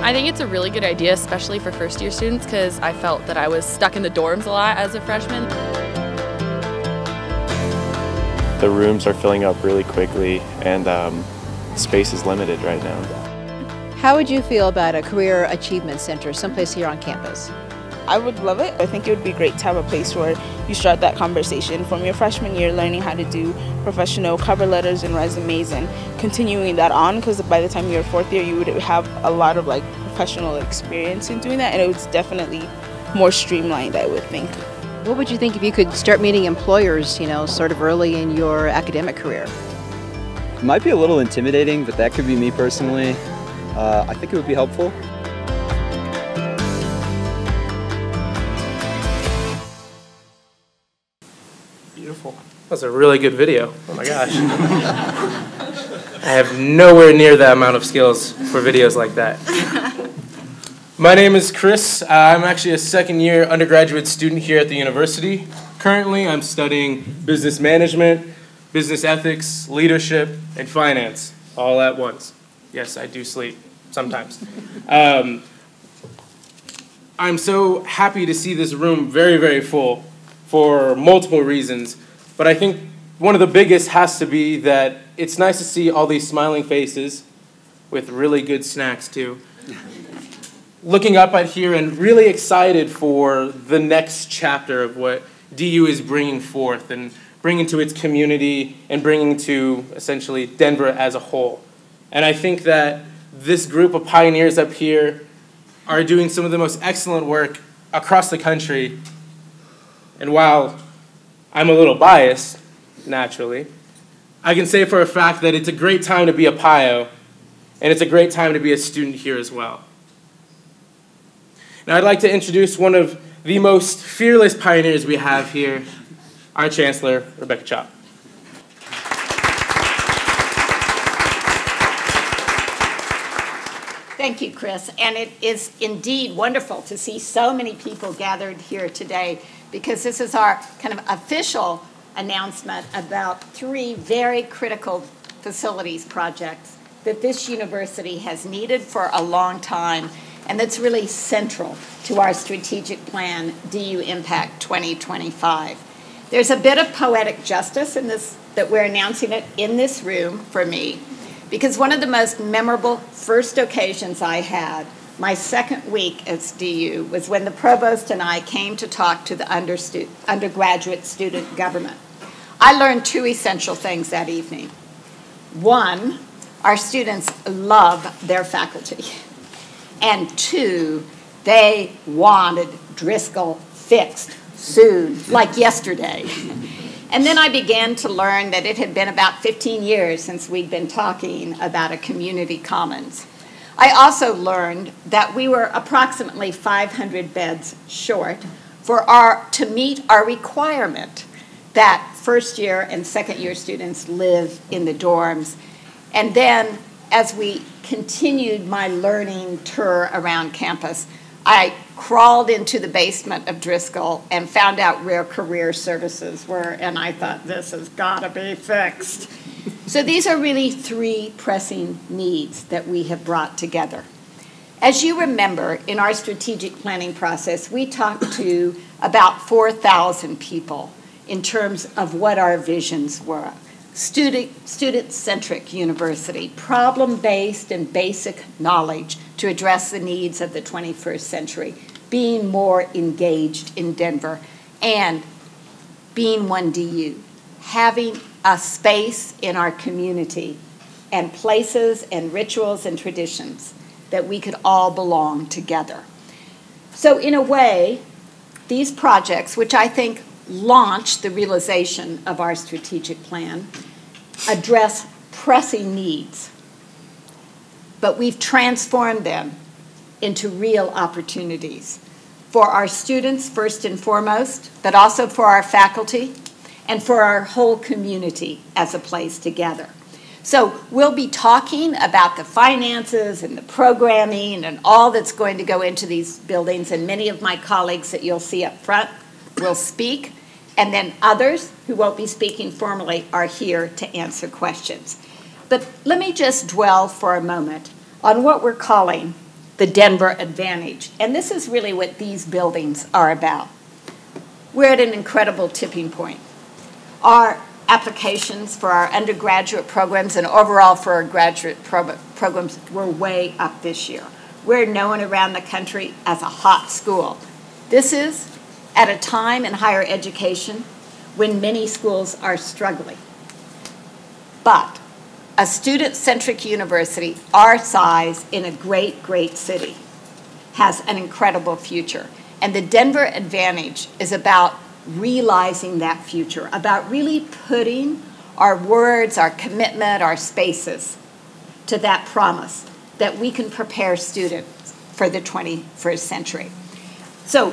I think it's a really good idea, especially for first-year students, because I felt that I was stuck in the dorms a lot as a freshman. The rooms are filling up really quickly, and space is limited right now. How would you feel about a career achievement center someplace here on campus? I would love it. I think it would be great to have a place where you start that conversation from your freshman year, learning how to do professional cover letters and resumes, and continuing that on, because by the time you're fourth year, you would have a lot of professional experience in doing that, and it was definitely more streamlined, I would think. What would you think if you could start meeting employers, sort of early in your academic career? It might be a little intimidating, but that could be me personally. I think it would be helpful. Beautiful. That was a really good video. Oh my gosh. I have nowhere near that amount of skills for videos like that. My name is Chris. I'm actually a second-year undergraduate student here at the university. Currently, I'm studying business management, business ethics, leadership, and finance all at once. Yes, I do sleep sometimes. I'm so happy to see this room very, very full for multiple reasons, but I think one of the biggest has to be that it's nice to see all these smiling faces with really good snacks too. Looking up at here and really excited for the next chapter of what DU is bringing forth and bringing to its community and bringing to essentially Denver as a whole. And I think that this group of pioneers up here are doing some of the most excellent work across the country. And while I'm a little biased, naturally, I can say for a fact that it's a great time to be a PIO, and it's a great time to be a student here as well. Now I'd like to introduce one of the most fearless pioneers we have here, our Chancellor, Rebecca Chop. Thank you, Chris. And it is indeed wonderful to see so many people gathered here today, because this is our kind of official announcement about 3 very critical facilities projects that this university has needed for a long time, and that's really central to our strategic plan, DU Impact 2025. There's a bit of poetic justice in this, that we're announcing it in this room for me, because one of the most memorable first occasions I had, my second week at DU, was when the provost and I came to talk to the undergraduate student government. I learned 2 essential things that evening. 1, our students love their faculty. And 2, they wanted Driscoll fixed soon, like yesterday. And then I began to learn that it had been about 15 years since we'd been talking about a community commons. I also learned that we were approximately 500 beds short to meet our requirement that first-year and second-year students live in the dorms. And then, as we continued my learning tour around campus, I crawled into the basement of Driscoll and found out where career services were, and I thought, this has got to be fixed. So these are really 3 pressing needs that we have brought together. As you remember, in our strategic planning process, we talked to about 4,000 people in terms of what our visions were. Student-centric university, problem-based and basic knowledge to address the needs of the 21st century, being more engaged in Denver, and being one DU, having a space in our community and places and rituals and traditions that we could all belong together. So in a way, these projects, which I think launch the realization of our strategic plan, address pressing needs, but we've transformed them into real opportunities for our students first and foremost, but also for our faculty and for our whole community as a place to gather. So we'll be talking about the finances and the programming and all that's going to go into these buildings, and many of my colleagues that you'll see up front will speak, and then others who won't be speaking formally are here to answer questions. But let me just dwell for a moment on what we're calling the Denver Advantage. And this is really what these buildings are about. We're at an incredible tipping point. Our applications for our undergraduate programs and overall for our graduate programs were way up this year. We're known around the country as a hot school. This is at a time in higher education when many schools are struggling. But a student-centric university our size in a great, great city has an incredible future. And the Denver Advantage is about realizing that future, about really putting our words, our commitment, our spaces to that promise that we can prepare students for the 21st century. So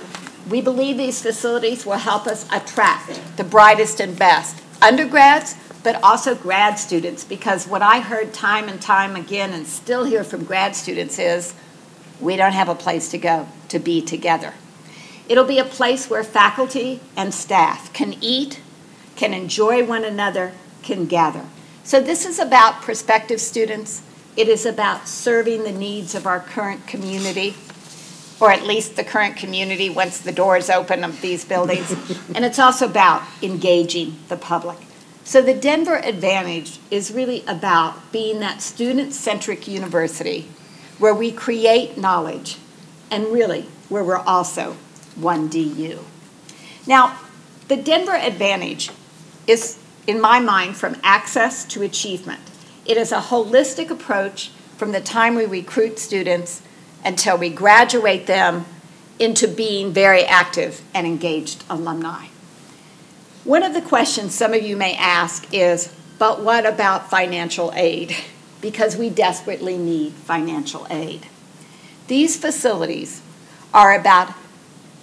we believe these facilities will help us attract the brightest and best undergrads, but also grad students, because what I heard time and time again and still hear from grad students is, we don't have a place to go to be together. It'll be a place where faculty and staff can eat, can enjoy one another, can gather. So this is about prospective students. It is about serving the needs of our current community, or at least the current community once the doors open of these buildings. And it's also about engaging the public. So the Denver Advantage is really about being that student-centric university where we create knowledge and really where we're also one DU. Now, the Denver Advantage is, in my mind, from access to achievement. It is a holistic approach from the time we recruit students until we graduate them into being very active and engaged alumni. One of the questions some of you may ask is, but what about financial aid? Because we desperately need financial aid. These facilities are about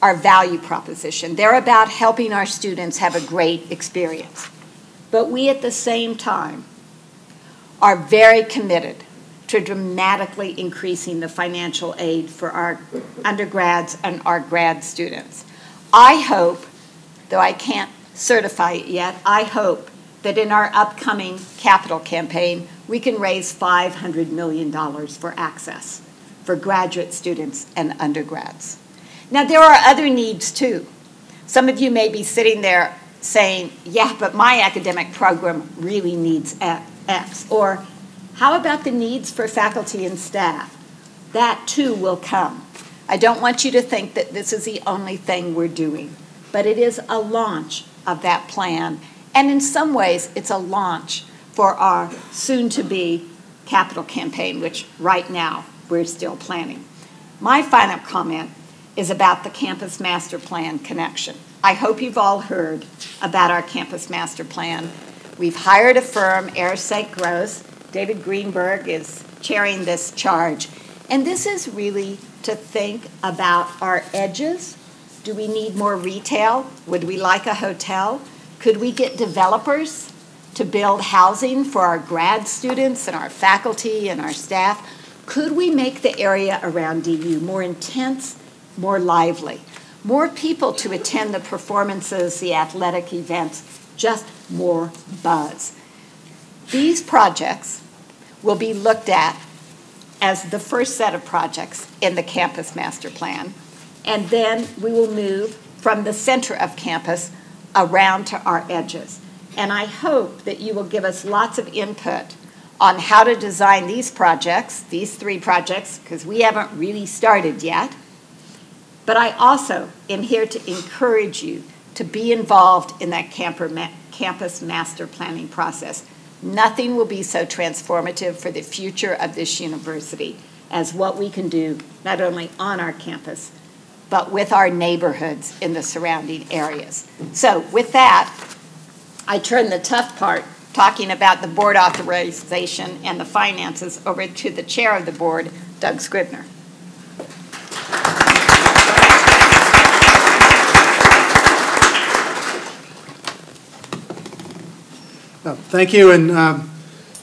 our value proposition. They're about helping our students have a great experience. But we, at the same time, are very committed to dramatically increasing the financial aid for our undergrads and our grad students. I hope, though I can't certify it yet, I hope that in our upcoming capital campaign, we can raise $500 million for access for graduate students and undergrads. Now, there are other needs too. Some of you may be sitting there saying, yeah, but my academic program really needs X. Or how about the needs for faculty and staff? That too will come. I don't want you to think that this is the only thing we're doing, but it is a launch of that plan. And in some ways, it's a launch for our soon-to-be capital campaign, which right now we're still planning. My final comment is about the Campus Master Plan connection. I hope you've all heard about our Campus Master Plan. We've hired a firm, Airside Gross. David Greenberg is chairing this charge. And this is really to think about our edges. Do we need more retail? Would we like a hotel? Could we get developers to build housing for our grad students and our faculty and our staff? Could we make the area around DU more intense, more lively? More people to attend the performances, the athletic events, just more buzz. These projects will be looked at as the first set of projects in the Campus Master Plan, and then we will move from the center of campus around to our edges. And I hope that you will give us lots of input on how to design these projects, these 3 projects, because we haven't really started yet. But I also am here to encourage you to be involved in that campus master planning process. Nothing will be so transformative for the future of this university as what we can do not only on our campus, but with our neighborhoods in the surrounding areas. So with that, I turn the tough part, talking about the board authorization and the finances, over to the chair of the board, Doug Scribner. Thank you, and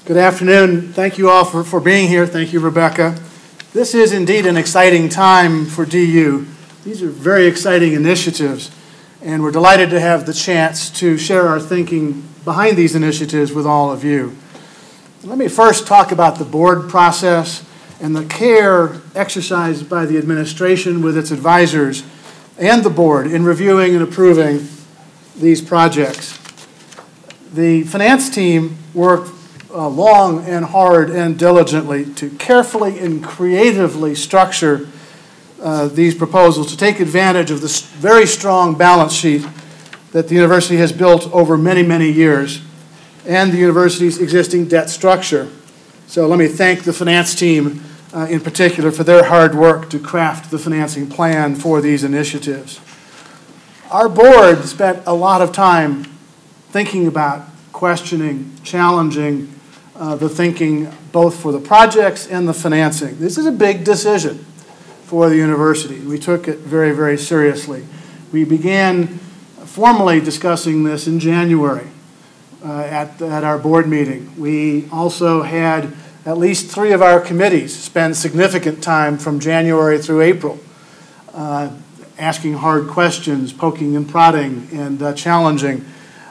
good afternoon. Thank you all for being here. Thank you, Rebecca. This is indeed an exciting time for DU. These are very exciting initiatives, and we're delighted to have the chance to share our thinking behind these initiatives with all of you. Let me first talk about the board process and the care exercised by the administration with its advisors and the board in reviewing and approving these projects. The finance team worked long and hard and diligently to carefully and creatively structure these proposals to take advantage of this very strong balance sheet that the university has built over many, many years and the university's existing debt structure. So let me thank the finance team in particular for their hard work to craft the financing plan for these initiatives. Our board spent a lot of time thinking about, questioning, challenging the thinking both for the projects and the financing. This is a big decision for the university. We took it very, very seriously. We began formally discussing this in January at our board meeting. We also had at least 3 of our committees spend significant time from January through April asking hard questions, poking and prodding, and challenging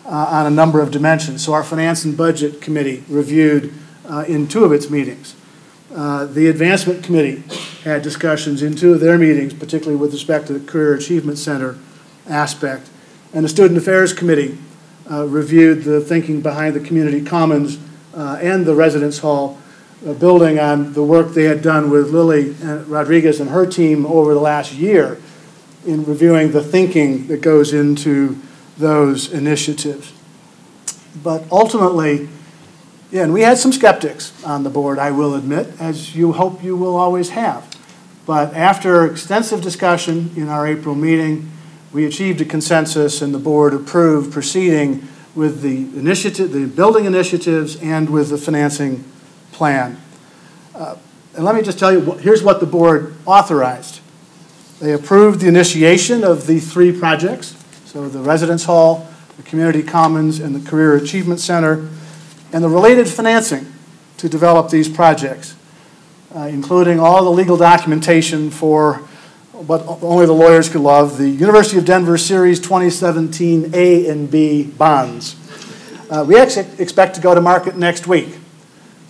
on a number of dimensions. So our Finance and Budget Committee reviewed in 2 of its meetings. The Advancement Committee had discussions in 2 of their meetings, particularly with respect to the Career Achievement Center aspect. And the Student Affairs Committee reviewed the thinking behind the Community Commons and the Residence Hall, building on the work they had done with Lily Rodriguez and her team over the last year in reviewing the thinking that goes into those initiatives. But ultimately, yeah, and we had some skeptics on the board, I will admit, as you hope you will always have. But after extensive discussion in our April meeting, we achieved a consensus and the board approved proceeding with the initiative, the building initiatives and with the financing plan. And let me just tell you, here's what the board authorized. They approved the initiation of the 3 projects, so the Residence Hall, the Community Commons, and the Career Achievement Center, and the related financing to develop these projects, including all the legal documentation for what only the lawyers could love, the University of Denver Series 2017 A and B bonds. We actually expect to go to market next week.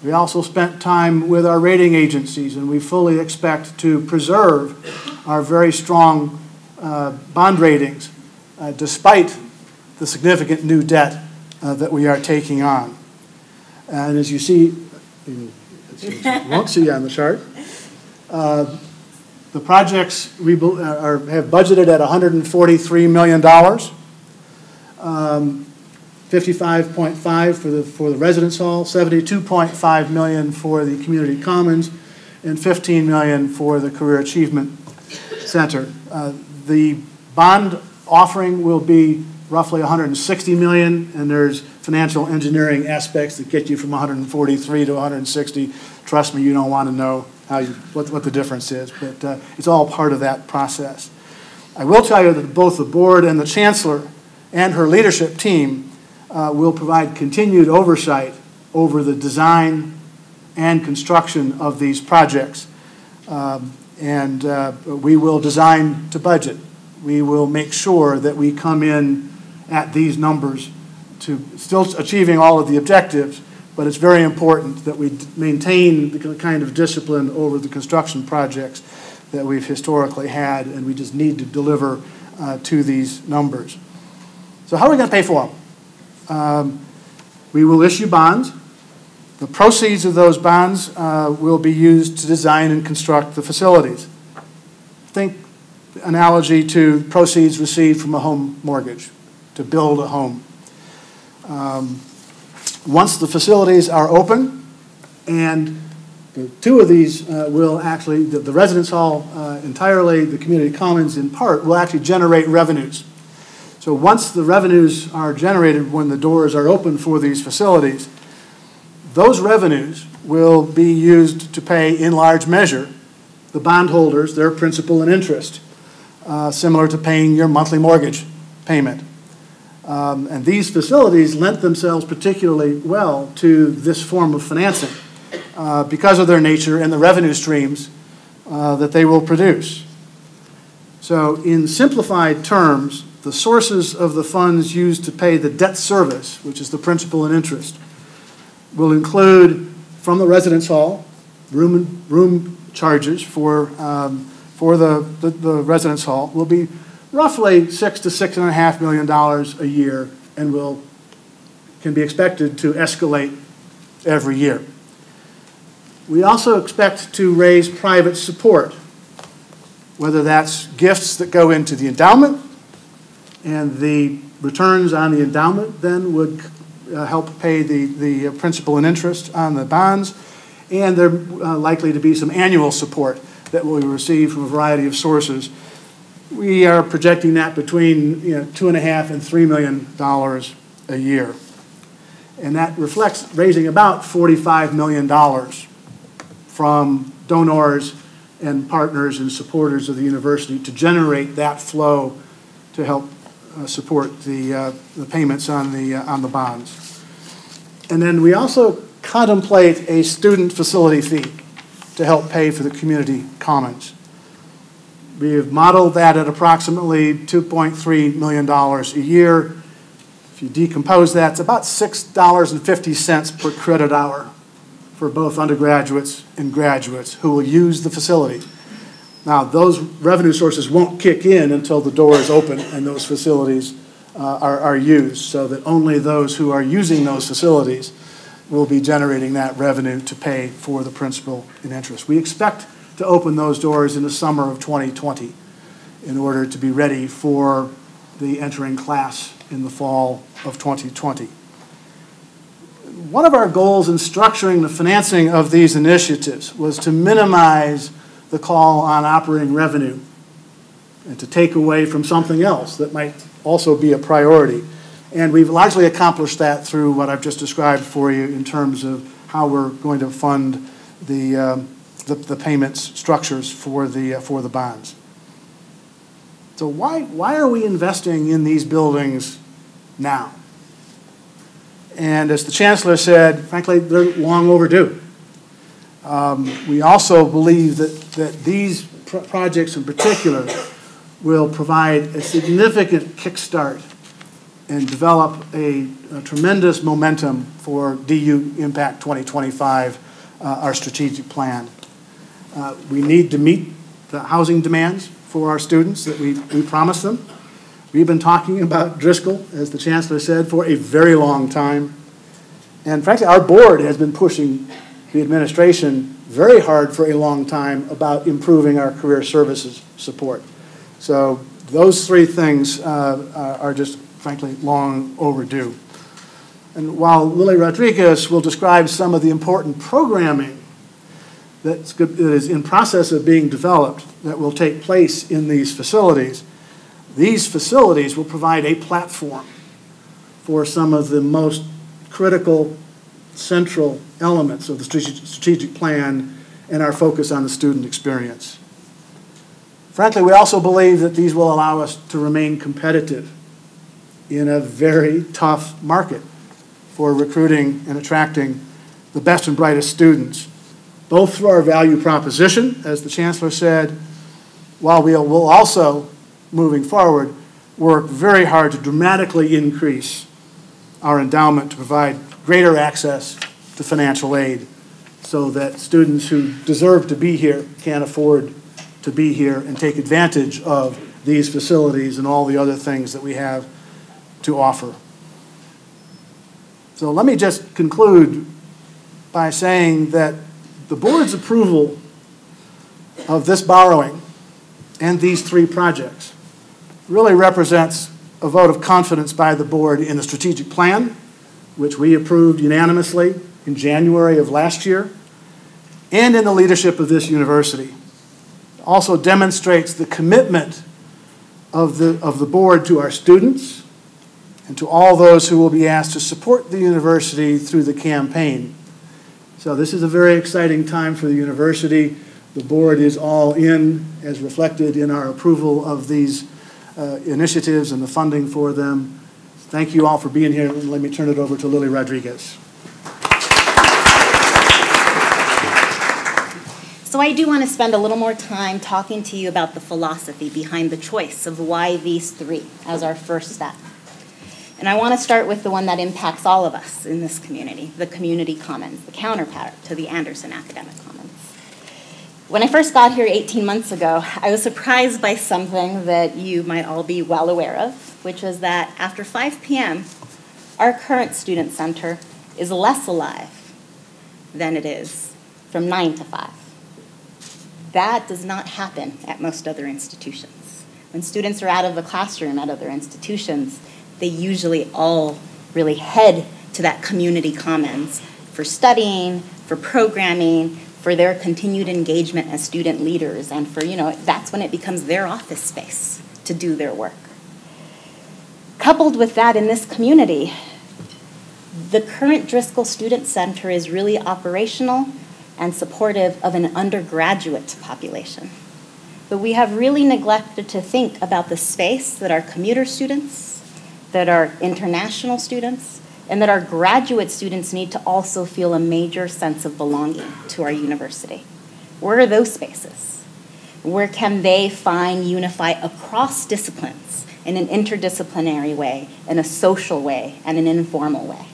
We also spent time with our rating agencies, and we fully expect to preserve our very strong bond ratings despite the significant new debt that we are taking on. And as you see, you won't see on the chart, the projects we have budgeted at $143 million, 55.5 for the Residence Hall, 72.5 million for the Community Commons, and 15 million for the Career Achievement Center. The bond offering will be roughly 160 million, and there's financial engineering aspects that get you from 143 to 160. Trust me, you don't want to know what the difference is, but it's all part of that process. I will tell you that both the board and the chancellor and her leadership team will provide continued oversight over the design and construction of these projects. We will design to budget. We will make sure that we come in at these numbers to still achieving all of the objectives, but it's very important that we maintain the kind of discipline over the construction projects that we've historically had, and we just need to deliver to these numbers. So how are we going to pay for them? We will issue bonds. The proceeds of those bonds will be used to design and construct the facilities. Think analogy to proceeds received from a home mortgage to build a home. Once the facilities are open, and 2 of these will actually, the Residence Hall entirely, the Community Commons in part, will actually generate revenues. So once the revenues are generated when the doors are open for these facilities, those revenues will be used to pay in large measure the bondholders their principal and interest, similar to paying your monthly mortgage payment. And these facilities lent themselves particularly well to this form of financing because of their nature and the revenue streams that they will produce. So in simplified terms, the sources of the funds used to pay the debt service, which is the principal and interest, will include from the Residence Hall room charges for the residence hall will be roughly $6 to $6.5 million a year, and can be expected to escalate every year. We also expect to raise private support, whether that's gifts that go into the endowment, and the returns on the endowment then would help pay the principal and interest on the bonds, and there likely to be some annual support that we receive from a variety of sources. We are projecting that between $2.5 and $3 million a year. And that reflects raising about $45 million from donors and partners and supporters of the university to generate that flow to help support the payments on the bonds. And then we also contemplate a student facility fee to help pay for the community commons. We have modeled that at approximately $2.3 million a year. If you decompose that, it's about $6.50 per credit hour for both undergraduates and graduates who will use the facility. Now, those revenue sources won't kick in until the door is open and those facilities are used, so that only those who are using those facilities will be generating that revenue to pay for the principal and interest. We expect to open those doors in the summer of 2020 in order to be ready for the entering class in the fall of 2020. One of our goals in structuring the financing of these initiatives was to minimize the call on operating revenue and to take away from something else that might also be a priority. And we've largely accomplished that through what I've just described for you in terms of how we're going to fund the payments structures for the bonds. So why are we investing in these buildings now? And as the Chancellor said, frankly, they're long overdue. We also believe that these projects in particular will provide a significant kickstart and develop a tremendous momentum for DU Impact 2025, our strategic plan. We need to meet the housing demands for our students that we promised them. We've been talking about Driscoll, as the Chancellor said, for a very long time. And frankly, our board has been pushing the administration very hard for a long time about improving our career services support. So those three things are just, frankly, long overdue. And while Lily Rodriguez will describe some of the important programming that is in process of being developed that will take place in these facilities will provide a platform for some of the most critical central elements of the strategic plan and our focus on the student experience. Frankly, we also believe that these will allow us to remain competitive in a very tough market for recruiting and attracting the best and brightest students, both through our value proposition, as the Chancellor said, while we will also, moving forward, work very hard to dramatically increase our endowment to provide greater access to financial aid so that students who deserve to be here can afford to be here and take advantage of these facilities and all the other things that we have to offer. So let me just conclude by saying that the board's approval of this borrowing and these three projects really represents a vote of confidence by the board in the strategic plan, which we approved unanimously in January of last year, and in the leadership of this university. It also demonstrates the commitment of the board to our students and to all those who will be asked to support the university through the campaign. So this is a very exciting time for the university. The board is all in, as reflected in our approval of these initiatives and the funding for them. Thank you all for being here. Let me turn it over to Lily Rodriguez. So I do want to spend a little more time talking to you about the philosophy behind the choice of why these three as our first step. And I want to start with the one that impacts all of us in this community, the community commons, the counterpart to the Anderson Academic Commons. When I first got here 18 months ago, I was surprised by something that you might all be well aware of, which was that after 5 p.m., our current student center is less alive than it is from 9 to 5. That does not happen at most other institutions. When students are out of the classroom at other institutions, they usually all really head to that community commons for studying, for programming, for their continued engagement as student leaders, and for, that's when it becomes their office space to do their work. Coupled with that, in this community, the current Driscoll Student Center is really operational and supportive of an undergraduate population. But we have really neglected to think about the space that our commuter students, that our international students, and that our graduate students need to also feel a major sense of belonging to our university. Where are those spaces? Where can they unify across disciplines in an interdisciplinary way, in a social way, and an informal way?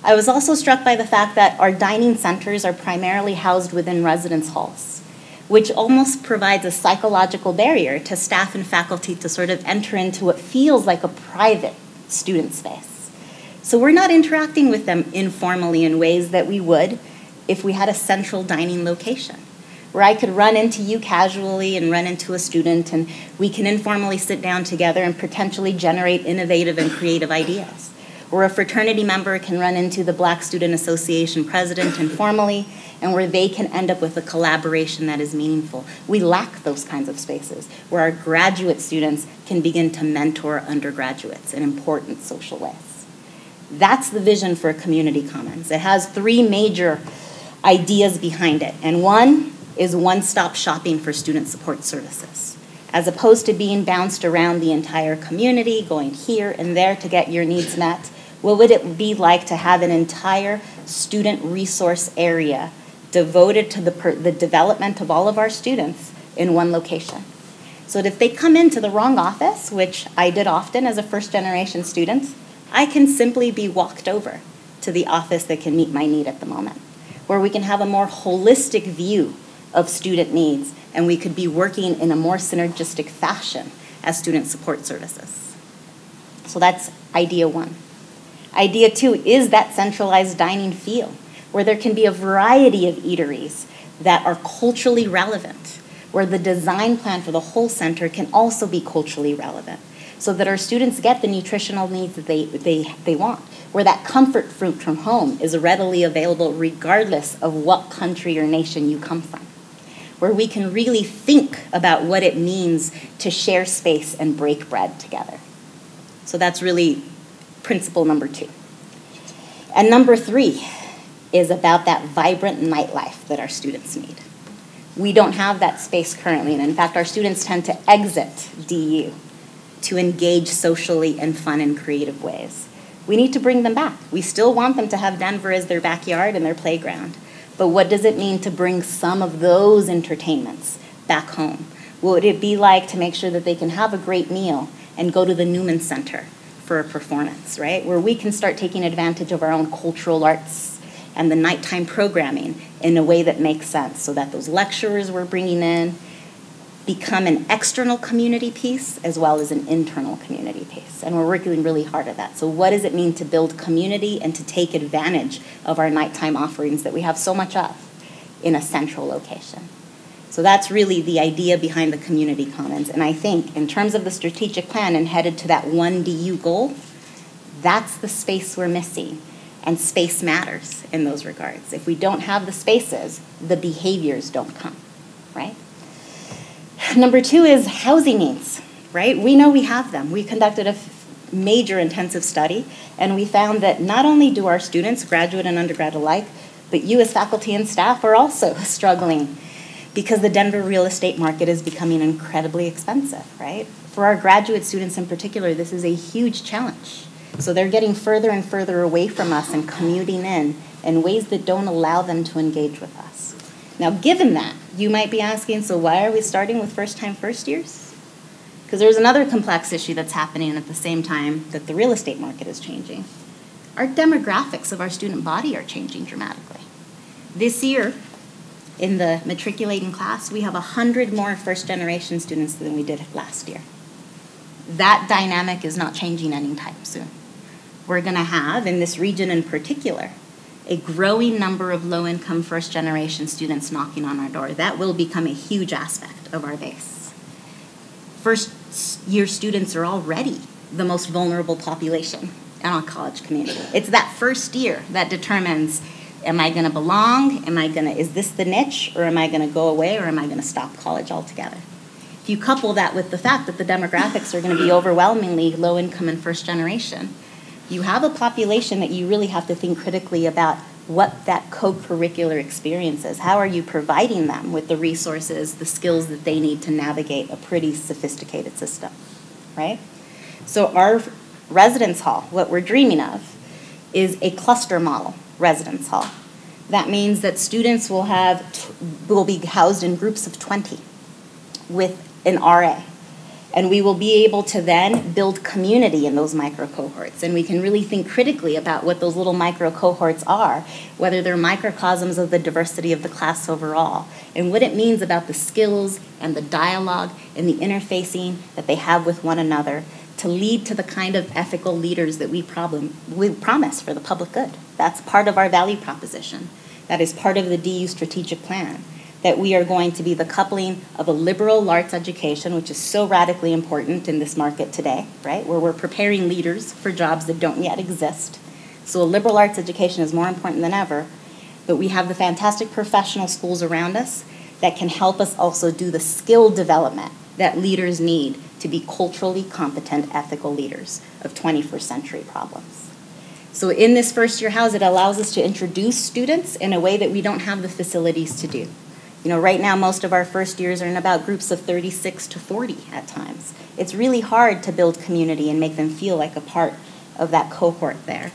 I was also struck by the fact that our dining centers are primarily housed within residence halls, which almost provides a psychological barrier to staff and faculty to sort of enter into what feels like a private student space. So we're not interacting with them informally in ways that we would if we had a central dining location, where I could run into you casually and run into a student, and we can informally sit down together and potentially generate innovative and creative ideas. Where a fraternity member can run into the Black Student Association president informally, and where they can end up with a collaboration that is meaningful. We lack those kinds of spaces where our graduate students can begin to mentor undergraduates in important social ways. That's the vision for Community Commons. It has 3 major ideas behind it, and one is one-stop shopping for student support services. As opposed to being bounced around the entire community, going here and there to get your needs met, what would it be like to have an entire student resource area devoted to the development of all of our students in one location? So that if they come into the wrong office, which I did often as a first-generation student, I can simply be walked over to the office that can meet my need at the moment, where we can have a more holistic view of student needs, and we could be working in a more synergistic fashion as student support services. So that's idea 1. Idea 2 is that centralized dining feel, where there can be a variety of eateries that are culturally relevant, where the design plan for the whole center can also be culturally relevant, so that our students get the nutritional needs that they want, where that comfort food from home is readily available regardless of what country or nation you come from, where we can really think about what it means to share space and break bread together. So that's really principle number 2. And number 3 is about that vibrant nightlife that our students need. We don't have that space currently, and in fact, our students tend to exit DU to engage socially in fun and creative ways. We need to bring them back. We still want them to have Denver as their backyard and their playground, but what does it mean to bring some of those entertainments back home? What would it be like to make sure that they can have a great meal and go to the Newman Center for a performance, right? Where we can start taking advantage of our own cultural arts and the nighttime programming in a way that makes sense, so that those lecturers we're bringing in become an external community piece as well as an internal community piece. And we're working really hard at that. So what does it mean to build community and to take advantage of our nighttime offerings that we have so much of in a central location? So that's really the idea behind the Community Commons. And I think in terms of the strategic plan and headed to that 1 DU goal, that's the space we're missing. And space matters in those regards. If we don't have the spaces, the behaviors don't come, right? Number 2 is housing needs, right? We know we have them. We conducted a major intensive study, and we found that not only do our students, graduate and undergrad alike, but you as faculty and staff are also struggling because the Denver real estate market is becoming incredibly expensive, right? For our graduate students in particular, this is a huge challenge. So they're getting further and further away from us and commuting in ways that don't allow them to engage with us. Now, given that, you might be asking, so why are we starting with first-time first years? Because there's another complex issue that's happening at the same time that the real estate market is changing. Our demographics of our student body are changing dramatically. This year, in the matriculating class, we have 100 more first-generation students than we did last year. That dynamic is not changing anytime soon. We're going to have, in this region in particular, a growing number of low-income first-generation students knocking on our door. That will become a huge aspect of our base. First-year students are already the most vulnerable population in our college community. It's that first year that determines, am I going to belong? Is this the niche? Or am I going to go away? Or am I going to stop college altogether? If you couple that with the fact that the demographics are going to be overwhelmingly low income and first generation, you have a population that you really have to think critically about what that co-curricular experience is. How are you providing them with the resources, the skills that they need to navigate a pretty sophisticated system, right? So our residence hall, what we're dreaming of, is a cluster model residence hall. That means that students will be housed in groups of 20 with an RA. And we will be able to then build community in those micro cohorts. And we can really think critically about what those little micro cohorts are, whether they're microcosms of the diversity of the class overall, and what it means about the skills and the dialogue and the interfacing that they have with one another to lead to the kind of ethical leaders that we promise for the public good. That's part of our value proposition. That is part of the DU strategic plan, that we are going to be the coupling of a liberal arts education, which is so radically important in this market today, right, where we're preparing leaders for jobs that don't yet exist. So a liberal arts education is more important than ever, but we have the fantastic professional schools around us that can help us also do the skill development that leaders need to be culturally competent, ethical leaders of 21st century problems. So in this first-year house, it allows us to introduce students in a way that we don't have the facilities to do. You know, right now, most of our first years are in about groups of 36 to 40 at times. It's really hard to build community and make them feel like a part of that cohort there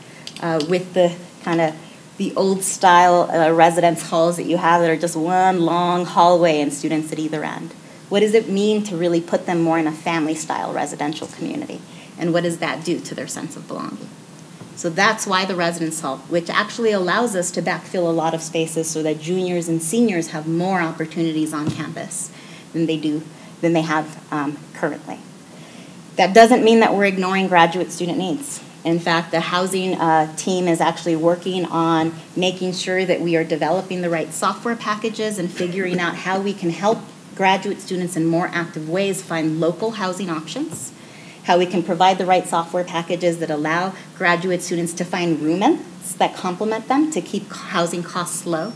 with the kind of the old-style residence halls that you have that are just one long hallway and students at either end. What does it mean to really put them more in a family-style residential community? And what does that do to their sense of belonging? So that's why the residence hall, which actually allows us to backfill a lot of spaces so that juniors and seniors have more opportunities on campus than they have currently. That doesn't mean that we're ignoring graduate student needs. In fact, the housing team is actually working on making sure that we are developing the right software packages and figuring out how we can help graduate students in more active ways find local housing options, how we can provide the right software packages that allow graduate students to find roommates that complement them to keep housing costs low.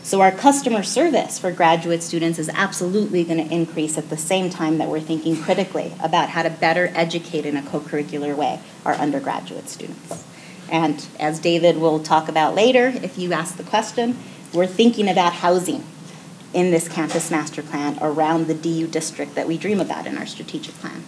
So our customer service for graduate students is absolutely going to increase at the same time that we're thinking critically about how to better educate in a co-curricular way our undergraduate students. And as David will talk about later, if you ask the question, we're thinking about housing in this campus master plan around the DU district that we dream about in our strategic plan.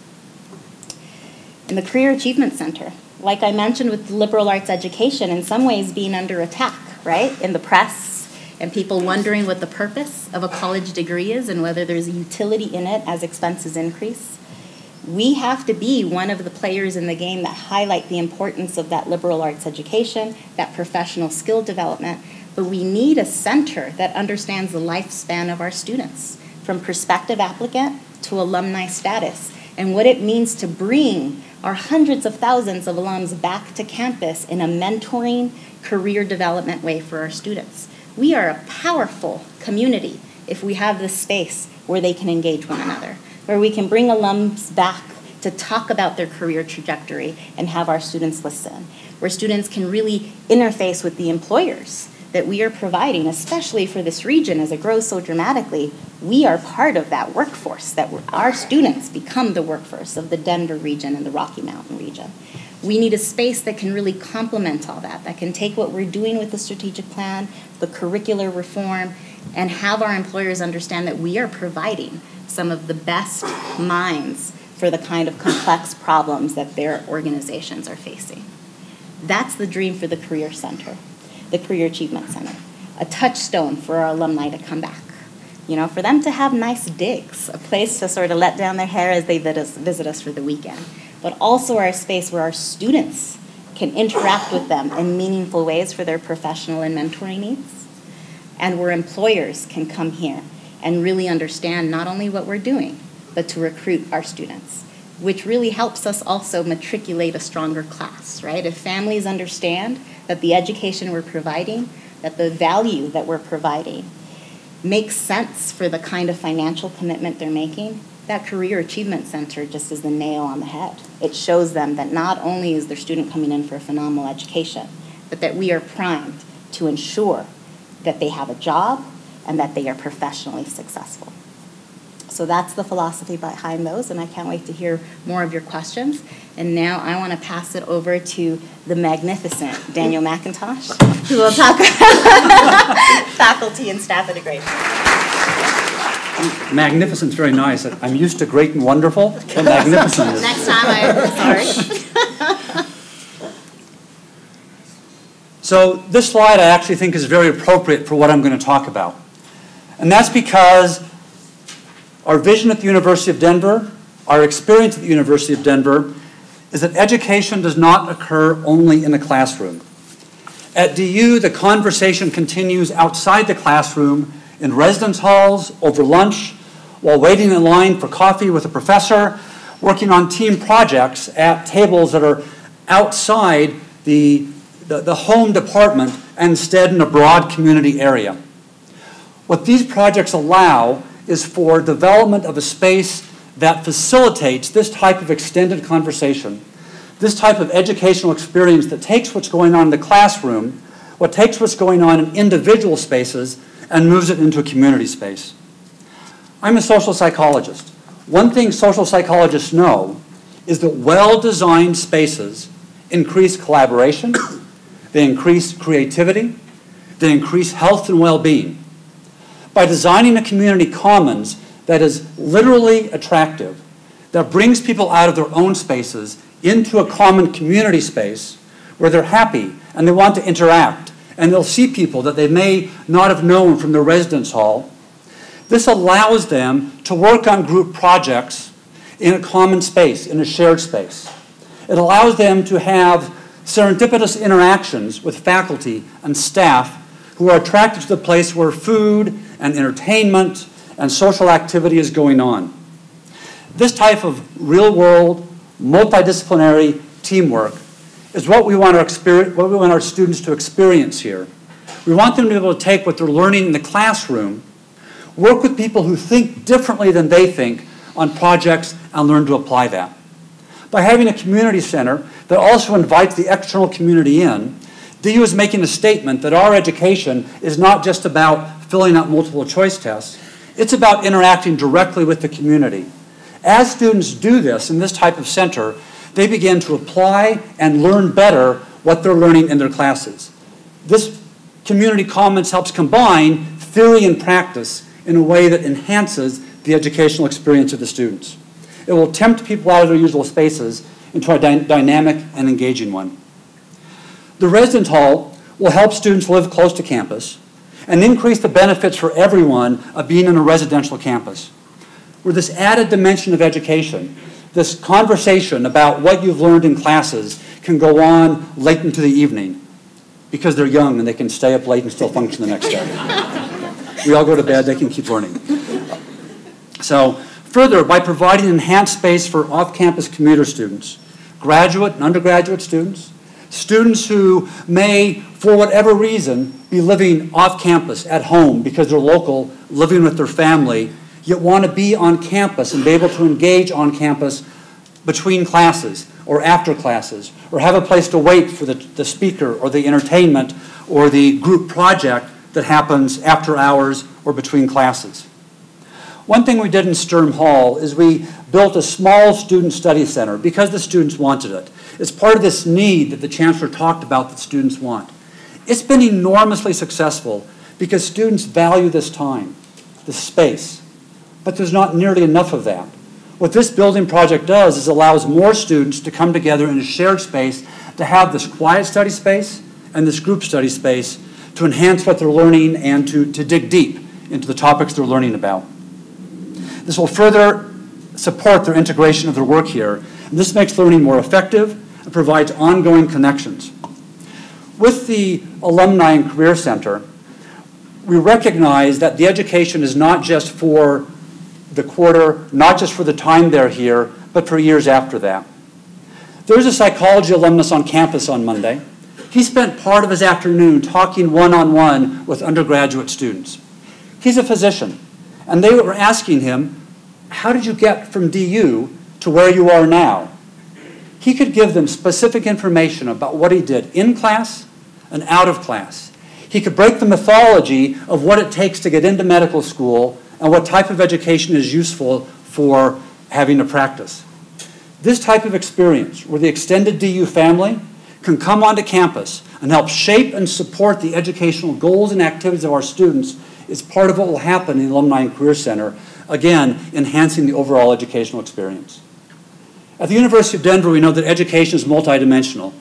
In the Career Achievement Center, like I mentioned with liberal arts education, in some ways being under attack, right? In the press and people wondering what the purpose of a college degree is and whether there's a utility in it as expenses increase. We have to be one of the players in the game that highlight the importance of that liberal arts education, that professional skill development, but we need a center that understands the lifespan of our students, from prospective applicant to alumni status, and what it means to bring our hundreds of thousands of alums back to campus in a mentoring, career development way for our students. We are a powerful community if we have this space where they can engage one another, where we can bring alums back to talk about their career trajectory and have our students listen, where students can really interface with the employers that we are providing, especially for this region as it grows so dramatically. We are part of that workforce, that our students become the workforce of the Denver region and the Rocky Mountain region. We need a space that can really complement all that, that can take what we're doing with the strategic plan, the curricular reform, and have our employers understand that we are providing some of the best minds for the kind of complex problems that their organizations are facing. That's the dream for the Career Center. The Career Achievement Center, a touchstone for our alumni to come back. You know, for them to have nice digs, a place to sort of let down their hair as they visit us for the weekend, but also our space where our students can interact with them in meaningful ways for their professional and mentoring needs. and where employers can come here and really understand not only what we're doing, but to recruit our students, which really helps us also matriculate a stronger class, right? If families understand that the education we're providing, that the value that we're providing makes sense for the kind of financial commitment they're making, that Career Achievement Center just is the nail on the head. It shows them that not only is their student coming in for a phenomenal education, but that we are primed to ensure that they have a job and that they are professionally successful. So that's the philosophy behind those, and I can't wait to hear more of your questions. And now I want to pass it over to the magnificent Daniel McIntosh, who will talk about faculty and staff integration. Magnificent's very nice. I'm used to great and wonderful, but magnificent is... Next time, I'm sorry. So this slide I actually think is very appropriate for what I'm going to talk about. And that's because our vision at the University of Denver, our experience at the University of Denver, is that education does not occur only in the classroom. At DU, the conversation continues outside the classroom, in residence halls, over lunch, while waiting in line for coffee with a professor, working on team projects at tables that are outside the home department and instead in a broad community area. What these projects allow is for development of a space that facilitates this type of extended conversation, this type of educational experience that takes what's going on in the classroom, what takes what's going on in individual spaces, and moves it into a community space. I'm a social psychologist. One thing social psychologists know is that well-designed spaces increase collaboration, they increase creativity, they increase health and well-being. By designing a community commons that is literally attractive, that brings people out of their own spaces into a common community space where they're happy and they want to interact and they'll see people that they may not have known from their residence hall, this allows them to work on group projects in a common space, in a shared space. It allows them to have serendipitous interactions with faculty and staff who are attracted to the place where food and entertainment and social activity is going on. This type of real-world, multidisciplinary teamwork is what we want our students to experience here. We want them to be able to take what they're learning in the classroom, work with people who think differently than they think on projects, and learn to apply that. By having a community center that also invites the external community in, DU is making a statement that our education is not just about filling out multiple choice tests, it's about interacting directly with the community. As students do this in this type of center, they begin to apply and learn better what they're learning in their classes. This community commons helps combine theory and practice in a way that enhances the educational experience of the students. It will tempt people out of their usual spaces into a dynamic and engaging one. The residence hall will help students live close to campus and increase the benefits for everyone of being in a residential campus. With this added dimension of education, this conversation about what you've learned in classes can go on late into the evening because they're young and they can stay up late and still function the next day. We all go to bed, they can keep learning. So, further, by providing enhanced space for off-campus commuter students, graduate and undergraduate students, students who may, for whatever reason, be living off-campus at home because they're local, living with their family, yet want to be on campus and be able to engage on campus between classes or after classes, or have a place to wait for the speaker or the entertainment or the group project that happens after hours or between classes. One thing we did in Sturm Hall is we built a small student study center because the students wanted it. It's part of this need that the Chancellor talked about that students want. It's been enormously successful because students value this time, this space, but there's not nearly enough of that. What this building project does is allows more students to come together in a shared space to have this quiet study space and this group study space to enhance what they're learning and to dig deep into the topics they're learning about. This will further support their integration of their work here, and this makes learning more effective and provides ongoing connections. With the Alumni and Career Center, we recognize that the education is not just for the quarter, not just for the time they're here, but for years after that. There's a psychology alumnus on campus on Monday. He spent part of his afternoon talking one-on-one with undergraduate students. He's a physician, and they were asking him, how did you get from DU to where you are now? He could give them specific information about what he did in class and out of class. He could break the mythology of what it takes to get into medical school and what type of education is useful for having a practice. This type of experience, where the extended DU family can come onto campus and help shape and support the educational goals and activities of our students, is part of what will happen in the Alumni and Career Center, again, enhancing the overall educational experience. At the University of Denver, we know that education is multidimensional.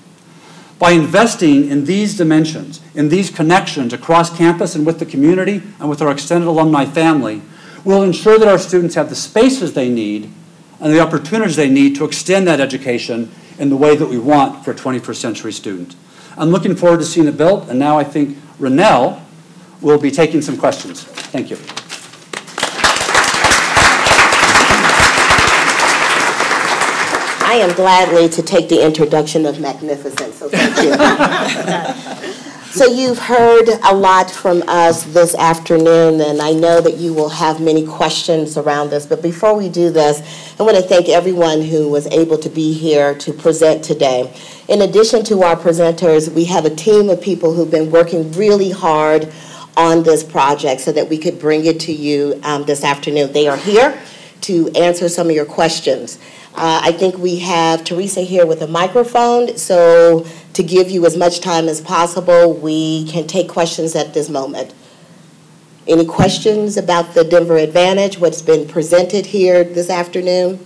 By investing in these dimensions, in these connections across campus and with the community and with our extended alumni family, we'll ensure that our students have the spaces they need and the opportunities they need to extend that education in the way that we want for a 21st century student. I'm looking forward to seeing it built, and now I think Renelle will be taking some questions. Thank you. I am gladly to take the introduction of magnificent, so thank you. So you've heard a lot from us this afternoon, and I know that you will have many questions around this, but before we do this, I want to thank everyone who was able to be here to present today. In addition to our presenters, we have a team of people who've been working really hard on this project so that we could bring it to you this afternoon. They are here to answer some of your questions. I think we have Teresa here with a microphone, so to give you as much time as possible, we can take questions at this moment. Any questions about the Denver Advantage, what's been presented here this afternoon?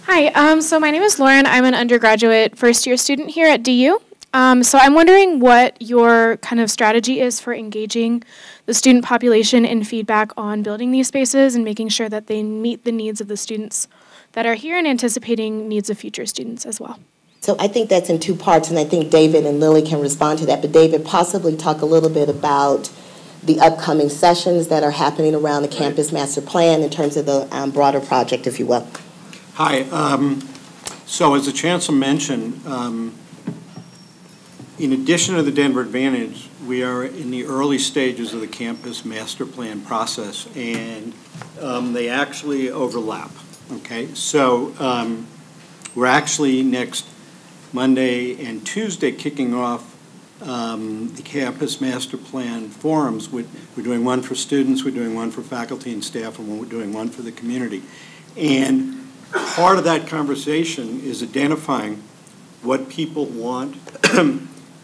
Hi, so my name is Lauren. I'm an undergraduate first-year student here at DU. So I'm wondering what your kind of strategy is for engaging the student population in feedback on building these spaces and making sure that they meet the needs of the students that are here and anticipating needs of future students as well. So I think that's in two parts, and I think David and Lily can respond to that. But David, possibly talk a little bit about the upcoming sessions that are happening around the campus master plan in terms of the broader project, if you will. Hi. So as the Chancellor mentioned, in addition to the Denver Advantage, we are in the early stages of the campus master plan process, and they actually overlap. Okay, so we're actually next Monday and Tuesday kicking off the campus master plan forums. We're doing one for students, we're doing one for faculty and staff, and we're doing one for the community. And part of that conversation is identifying what people want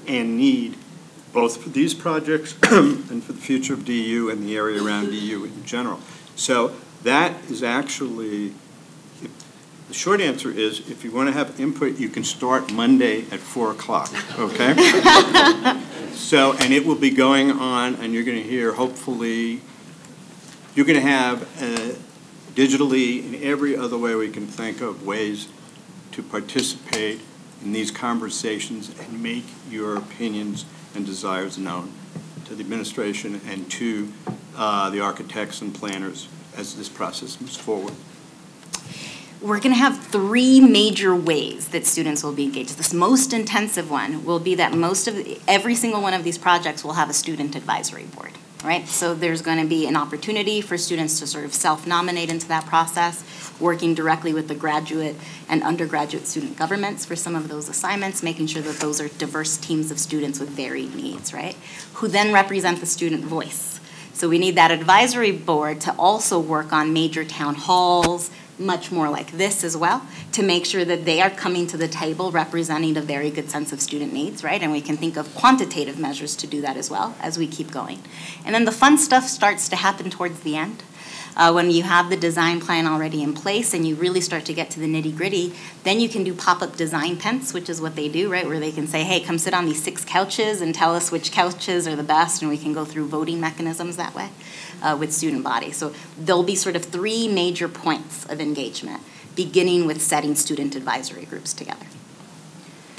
and need, both for these projects and for the future of DU and the area around DU in general. So that is actually, the short answer is, if you want to have input, you can start Monday at 4 o'clock, okay? So, and it will be going on, and you're going to hear, hopefully, you're going to have digitally, in every other way we can think of, ways to participate in these conversations and make your opinions and desires known to the administration and to the architects and planners as this process moves forward. We're going to have three major ways that students will be engaged. This most intensive one will be that every single one of these projects will have a student advisory board, right? So there's going to be an opportunity for students to sort of self-nominate into that process, working directly with the graduate and undergraduate student governments for some of those assignments, making sure that those are diverse teams of students with varied needs, right? Who then represent the student voice. So we need that advisory board to also work on major town halls, much more like this as well, to make sure that they are coming to the table representing a very good sense of student needs, right? And we can think of quantitative measures to do that as well as we keep going. And then the fun stuff starts to happen towards the end. When you have the design plan already in place and you really start to get to the nitty-gritty, then you can do pop-up design tents, which is what they do, right? Where they can say, hey, come sit on these 6 couches and tell us which couches are the best, and we can go through voting mechanisms that way with student body. So there'll be sort of 3 major points of engagement, beginning with setting student advisory groups together.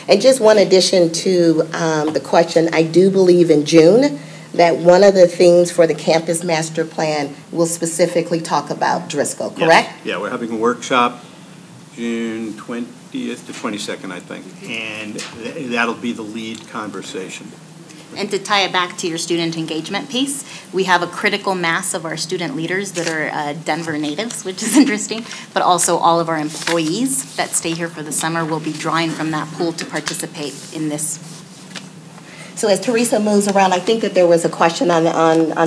And just one addition to the question, I do believe in June, that one of the themes for the campus master plan will specifically talk about Driscoll, correct? Yes. Yeah, we're having a workshop June 20th to 22nd, I think, and that'll be the lead conversation. And to tie it back to your student engagement piece, we have a critical mass of our student leaders that are Denver natives, which is interesting, but also all of our employees that stay here for the summer will be drawing from that pool to participate in this. So as Teresa moves around, I think that there was a question on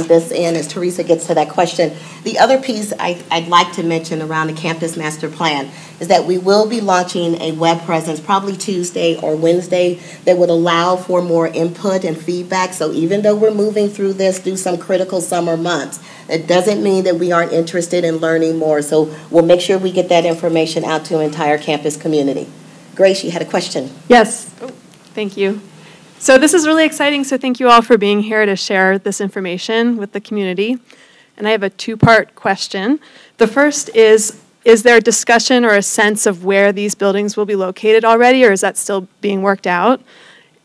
this end. As Teresa gets to that question, the other piece I'd like to mention around the campus master plan is that we will be launching a web presence probably Tuesday or Wednesday that would allow for more input and feedback. So even though we're moving through some critical summer months, it doesn't mean that we aren't interested in learning more. So we'll make sure we get that information out to the entire campus community. Grace, you had a question. Yes. Oh, thank you. So this is really exciting, so thank you all for being here to share this information with the community. And I have a two-part question. The first is there a discussion or a sense of where these buildings will be located already, or is that still being worked out?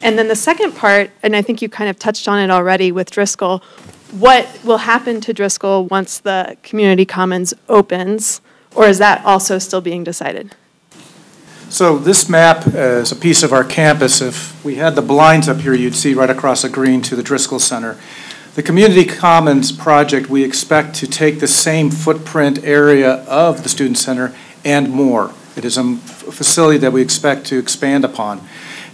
And then the second part, and I think you kind of touched on it already with Driscoll, what will happen to Driscoll once the community commons opens, or is that also still being decided? So this map is a piece of our campus. If we had the blinds up here, you'd see right across the green to the Driscoll Center. The Community Commons project, we expect to take the same footprint area of the Student Center and more. It is a facility that we expect to expand upon.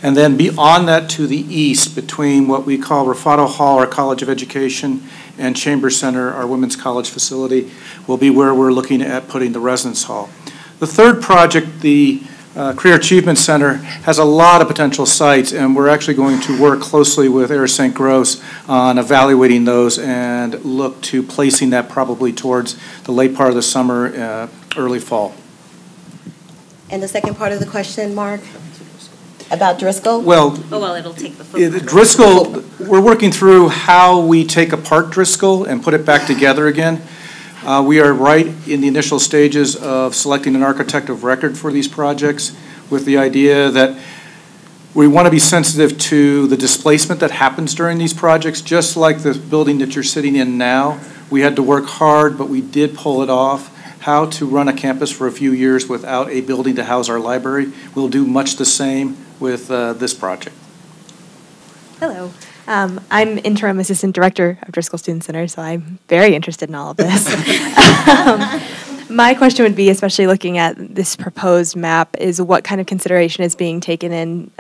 And then beyond that to the east, between what we call Raffato Hall, our College of Education, and Chambers Center, our women's college facility, will be where we're looking at putting the residence hall. The third project, the Career Achievement Center, has a lot of potential sites, and we're actually going to work closely with Air St. Gros on evaluating those and look to placing that probably towards the late part of the summer, early fall. And the second part of the question, Mark, about Driscoll? Well, it'll take the footprint. Driscoll, we're working through how we take apart Driscoll and put it back together again. We are right in the initial stages of selecting an architect of record for these projects with the idea that we want to be sensitive to the displacement that happens during these projects. Just like the building that you're sitting in now, we had to work hard, but we did pull it off. How to run a campus for a few years without a building to house our library. We'll do much the same with this project. Hello. I'm Interim Assistant Director of Driscoll Student Center, so I'm very interested in all of this. My question would be, especially looking at this proposed map, is what kind of consideration is being taken in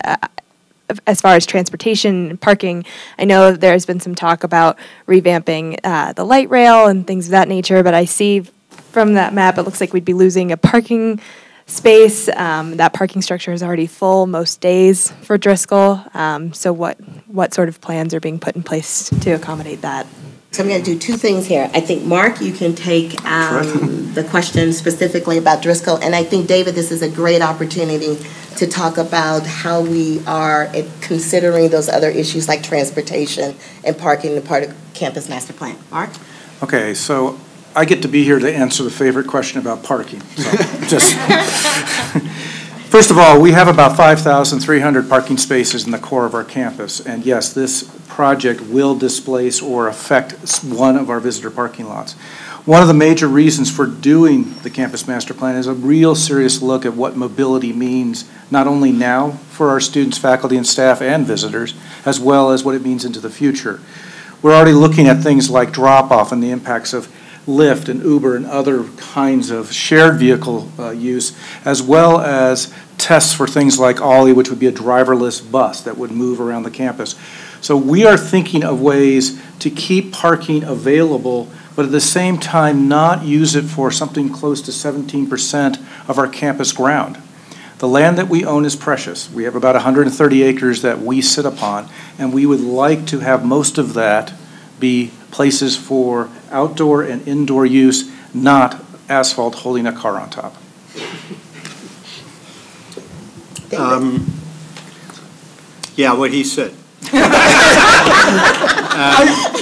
as far as transportation and parking. I know there's been some talk about revamping the light rail and things of that nature, but I see from that map it looks like we'd be losing a parking space. That parking structure is already full most days for Driscoll. So what sort of plans are being put in place to accommodate that? So I'm going to do two things here. I think, Mark, you can take the question specifically about Driscoll, and I think, David, this is a great opportunity to talk about how we are considering those other issues like transportation and parking in part of Campus Master Plan. Mark? Okay, so I get to be here to answer the favorite question about parking. So just first of all, we have about 5,300 parking spaces in the core of our campus, and yes, this project will displace or affect one of our visitor parking lots. One of the major reasons for doing the Campus Master Plan is a real serious look at what mobility means, not only now for our students, faculty, and staff and visitors, as well as what it means into the future. We're already looking at things like drop-off and the impacts of Lyft and Uber and other kinds of shared vehicle use, as well as tests for things like Ollie, which would be a driverless bus that would move around the campus. So we are thinking of ways to keep parking available, but at the same time not use it for something close to 17% of our campus ground. The land that we own is precious. We have about 130 acres that we sit upon, and we would like to have most of that be places for outdoor and indoor use, not asphalt holding a car on top. Yeah, what he said.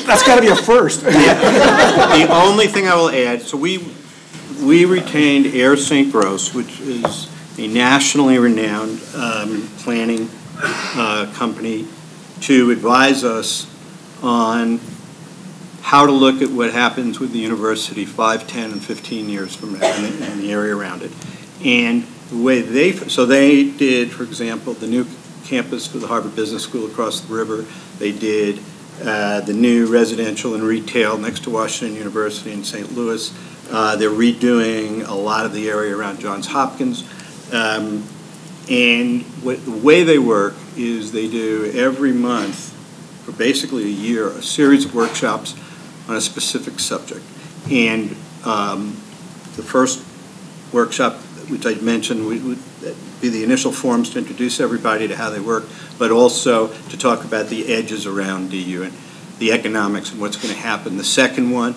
That's got to be a first. The only thing I will add, so we retained Air St. Gros, which is a nationally renowned planning company, to advise us on how to look at what happens with the university 5, 10, and 15 years from now in the area around it. And the way they did, for example, the new campus for the Harvard Business School across the river. They did the new residential and retail next to Washington University in St. Louis. They're redoing a lot of the area around Johns Hopkins. And the way they work is they do every month for basically a year a series of workshops on a specific subject. And the first workshop, which I mentioned, would be the initial forums to introduce everybody to how they work, but also to talk about the edges around DU and the economics and what's going to happen. The second one,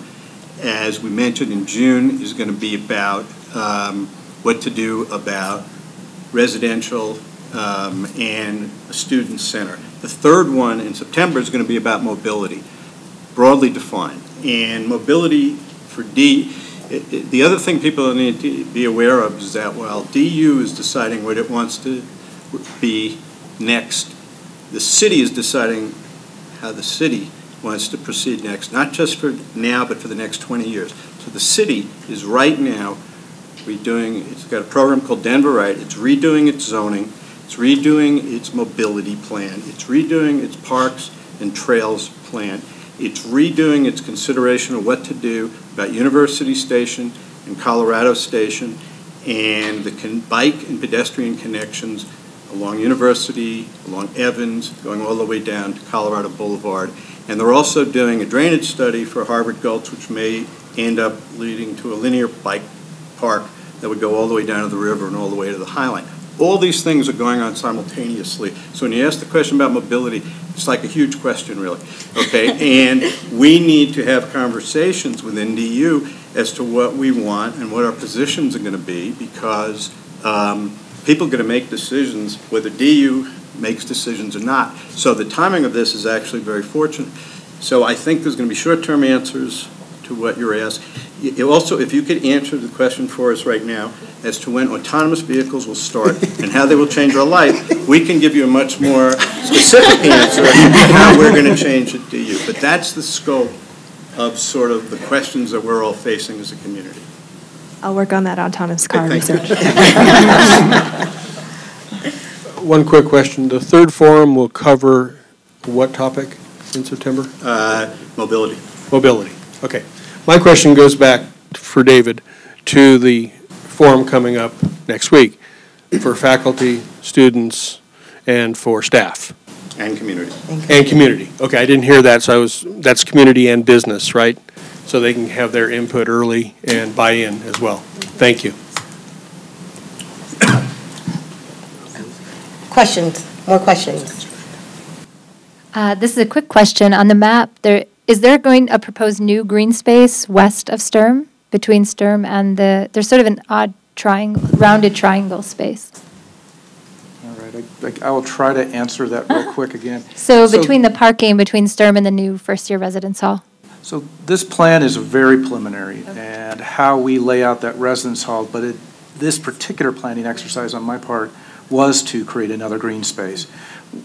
as we mentioned in June, is going to be about what to do about residential and a student center. The third one in September is going to be about mobility, broadly defined. And mobility for the other thing people need to be aware of is that while DU is deciding what it wants to be next, the city is deciding how the city wants to proceed next, not just for now, but for the next 20 years. So the city is right now redoing, it's got a program called Denver Right, it's redoing its zoning, it's redoing its mobility plan, it's redoing its parks and trails plan, it's redoing its consideration of what to do about University Station and Colorado Station and the bike and pedestrian connections along University, along Evans, going all the way down to Colorado Boulevard. And they're also doing a drainage study for Harvard Gulch, which may end up leading to a linear bike park that would go all the way down to the river and all the way to the High Line. All these things are going on simultaneously. So when you ask the question about mobility, it's like a huge question, really. Okay, and we need to have conversations within DU as to what we want and what our positions are going to be, because people are going to make decisions whether DU makes decisions or not. So the timing of this is actually very fortunate. So I think there's going to be short-term answers to what you're asked. Also, if you could answer the question for us right now as to when autonomous vehicles will start and how they will change our life, we can give you a much more specific answer to how we're going to change at DU. But that's the scope of sort of the questions that we're all facing as a community. I'll work on that autonomous car research. One quick question. The third forum will cover what topic in September? Mobility. Mobility. Okay. My question goes back for David to the forum coming up next week for faculty, students, and for staff. And community. And community. Okay, I didn't hear that, so that's community and business, right? So they can have their input early and buy in as well. Thank you. Questions? More questions? This is a quick question. On the map, is there going a proposed new green space west of Sturm, between Sturm and there's sort of an odd rounded triangle space. All right, I will try to answer that real quick again. So between the parking, between Sturm and the new first-year residence hall? So this plan is very preliminary, and how we lay out that residence hall, but this particular planning exercise on my part was to create another green space.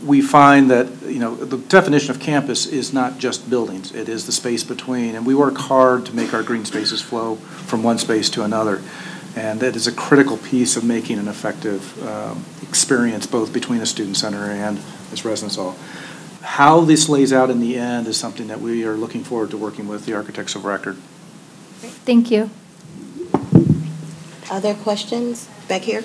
We find that, the definition of campus is not just buildings, it is the space between, and we work hard to make our green spaces flow from one space to another. And that is a critical piece of making an effective experience both between the student center and this residence hall. How this lays out in the end is something that we are looking forward to working with the architects of record. Thank you. Other questions? Back here?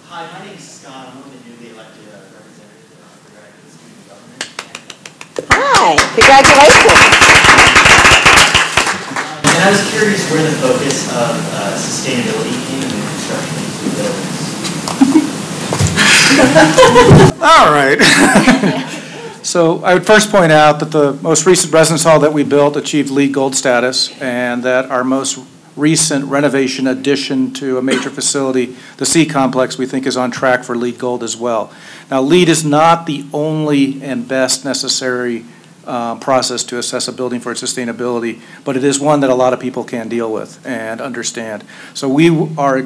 Hi, my name is Scott. I'm one of the newly elected representatives in our graduate student government. Hi, congratulations. And I was curious where the focus of sustainability came in the construction of these buildings. All right. So I would first point out that the most recent residence hall that we built achieved LEED Gold status, and that our most recent renovation addition to a major facility, the C complex, we think is on track for LEED Gold as well. Now, LEED is not the only and best necessary process to assess a building for its sustainability, but it is one that a lot of people can deal with and understand. So we are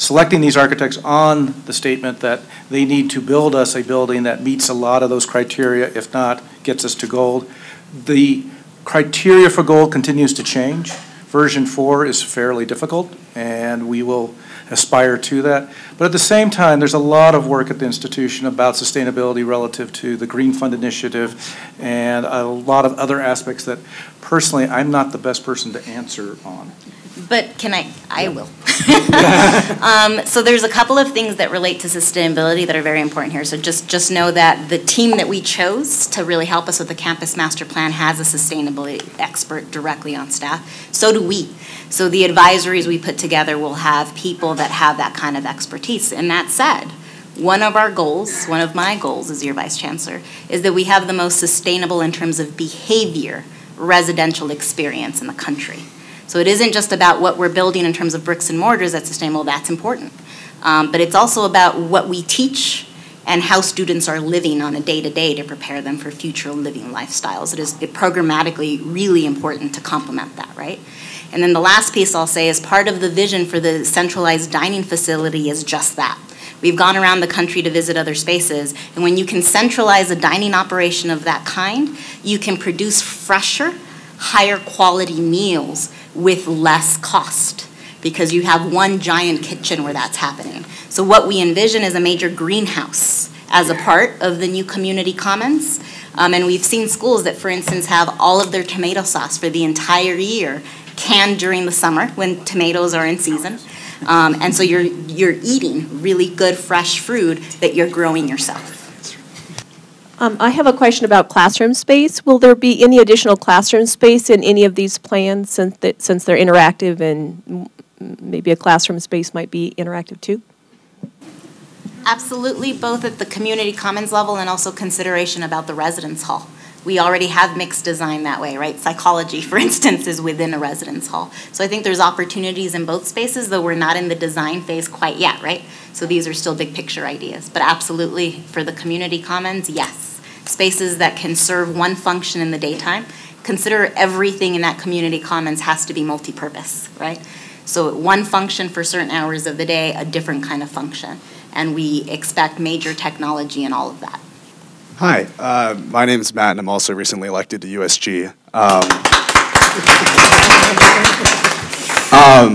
selecting these architects on the statement that they need to build us a building that meets a lot of those criteria, if not, gets us to gold. The criteria for gold continues to change. Version 4 is fairly difficult, and we will aspire to that. But at the same time, there's a lot of work at the institution about sustainability relative to the Green Fund Initiative and a lot of other aspects that personally I'm not the best person to answer on. But can I will. So there's a couple of things that relate to sustainability that are very important here. So just know that the team that we chose to really help us with the campus master plan has a sustainability expert directly on staff. So do we. So the advisories we put together will have people that have that kind of expertise. And that said, one of our goals, one of my goals as your Vice Chancellor, is that we have the most sustainable in terms of behavior residential experience in the country. So it isn't just about what we're building in terms of bricks and mortars that's sustainable, that's important. But it's also about what we teach and how students are living on a day-to-day to prepare them for future living lifestyles. It is programmatically really important to complement that, right? And then the last piece I'll say is part of the vision for the centralized dining facility is just that. We've gone around the country to visit other spaces, and when you can centralize a dining operation of that kind, you can produce fresher, higher quality meals with less cost because you have one giant kitchen where that's happening. So what we envision is a major greenhouse as a part of the new community commons. And we've seen schools that, for instance, have all of their tomato sauce for the entire year canned during the summer when tomatoes are in season. And so you're eating really good fresh food that you're growing yourself. I have a question about classroom space. Will there be any additional classroom space in any of these plans since they're interactive, and maybe a classroom space might be interactive too? Absolutely, both at the community commons level and also consideration about the residence hall. We already have mixed design that way, right? Psychology, for instance, is within a residence hall. So I think there's opportunities in both spaces, though we're not in the design phase quite yet, right? So these are still big picture ideas. But absolutely, for the community commons, yes. Spaces that can serve one function in the daytime. Consider everything in that community commons has to be multi-purpose, right? So one function for certain hours of the day, a different kind of function. And we expect major technology in all of that. Hi, my name is Matt, and I'm also recently elected to USG.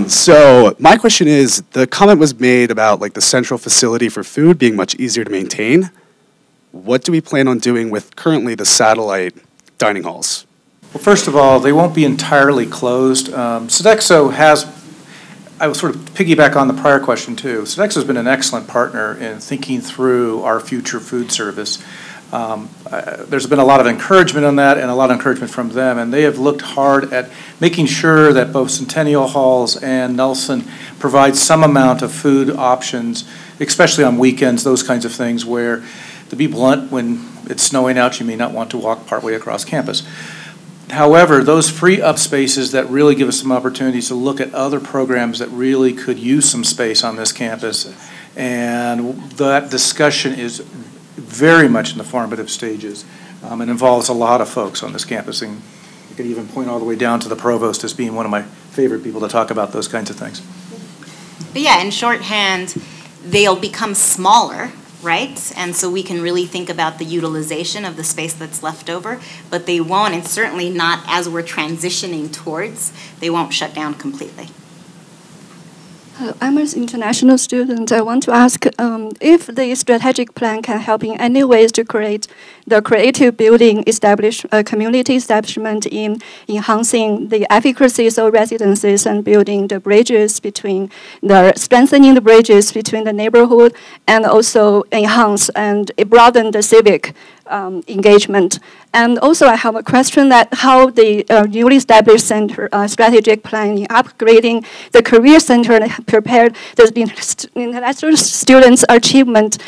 So my question is, the comment was made about like the central facility for food being much easier to maintain. What do we plan on doing with currently the satellite dining halls? Well, first of all, they won't be entirely closed. Sodexo has, I will sort of piggyback on the prior question too. Sodexo has been an excellent partner in thinking through our future food service. There's been a lot of encouragement on that and a lot of encouragement from them, and they have looked hard at making sure that both Centennial Halls and Nelson provide some amount of food options, especially on weekends, those kinds of things where, to be blunt, when it's snowing out, you may not want to walk partway across campus. However, those free up spaces that really give us some opportunities to look at other programs that really could use some space on this campus, and that discussion is very much in the formative stages. It involves a lot of folks on this campus, and you could even point all the way down to the provost as being one of my favorite people to talk about those kinds of things. But yeah, in shorthand, they'll become smaller, right? And so we can really think about the utilization of the space that's left over, but they won't, and certainly not as we're transitioning towards, they won't shut down completely. I'm an international student. I want to ask if the strategic plan can help in any ways to create the creative building community establishment in enhancing the efficacies of residences and building the bridges between strengthening the bridges between the neighborhood, and also enhance and broaden the civic engagement. And also I have a question that how the newly established center strategic plan in upgrading the career center prepared the international students' achievement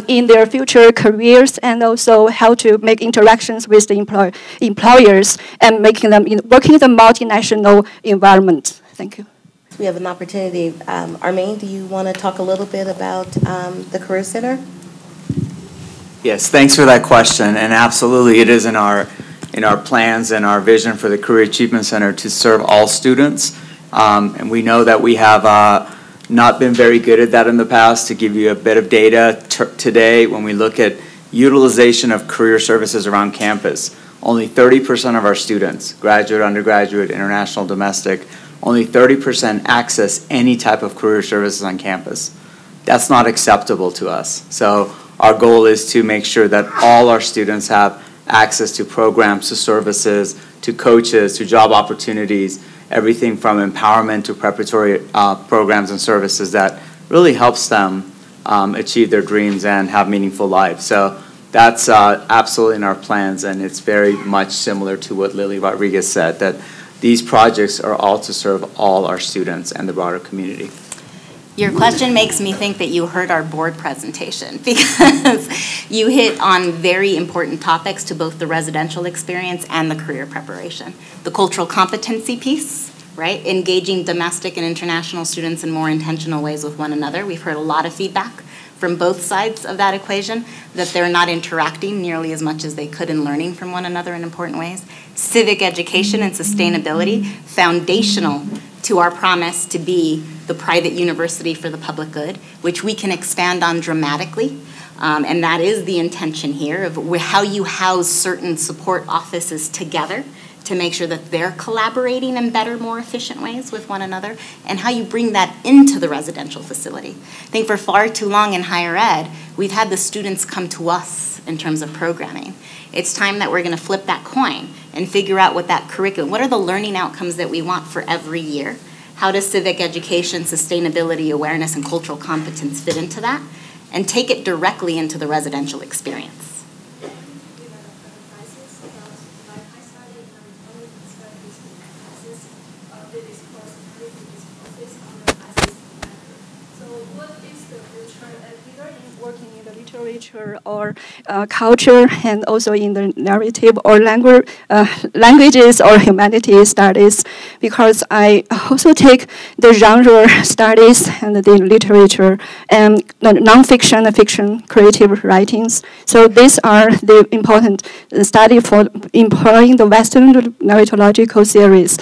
in their future careers, and also how to make interactions with the employers and making them working in the multinational environment. Thank you. We have an opportunity. Armaine, do you want to talk a little bit about the Career Center? Yes, thanks for that question, and absolutely it is in our plans and our vision for the Career Achievement Center to serve all students, and we know that we have not been very good at that in the past. To give you a bit of data, today when we look at utilization of career services around campus, only 30% of our students, graduate, undergraduate, international, domestic, only 30% access any type of career services on campus. That's not acceptable to us. So our goal is to make sure that all our students have access to programs, to services, to coaches, to job opportunities, everything from empowerment to preparatory programs and services that really helps them achieve their dreams and have meaningful lives. So that's absolutely in our plans, and it's very much similar to what Lily Rodriguez said, that these projects are all to serve all our students and the broader community. Your question makes me think that you heard our board presentation, because you hit on very important topics to both the residential experience and the career preparation. The cultural competency piece, right? Engaging domestic and international students in more intentional ways with one another. We've heard a lot of feedback from both sides of that equation, that they're not interacting nearly as much as they could in learning from one another in important ways. Civic education and sustainability, foundational to our promise to be the private university for the public good, which we can expand on dramatically. And that is the intention here of how you house certain support offices together to make sure that they're collaborating in better, more efficient ways with one another, and how you bring that into the residential facility. I think for far too long in higher ed, we've had the students come to us in terms of programming. It's time that we're going to flip that coin and figure out what that curriculum, what are the learning outcomes that we want for every year? How does civic education, sustainability, awareness, and cultural competence fit into that? And take it directly into the residential experience. Literature or culture, and also in the narrative or languages or humanities studies, because I also take the genre studies and the literature and the nonfiction and fiction creative writings. So these are the important study for employing the Western narratological series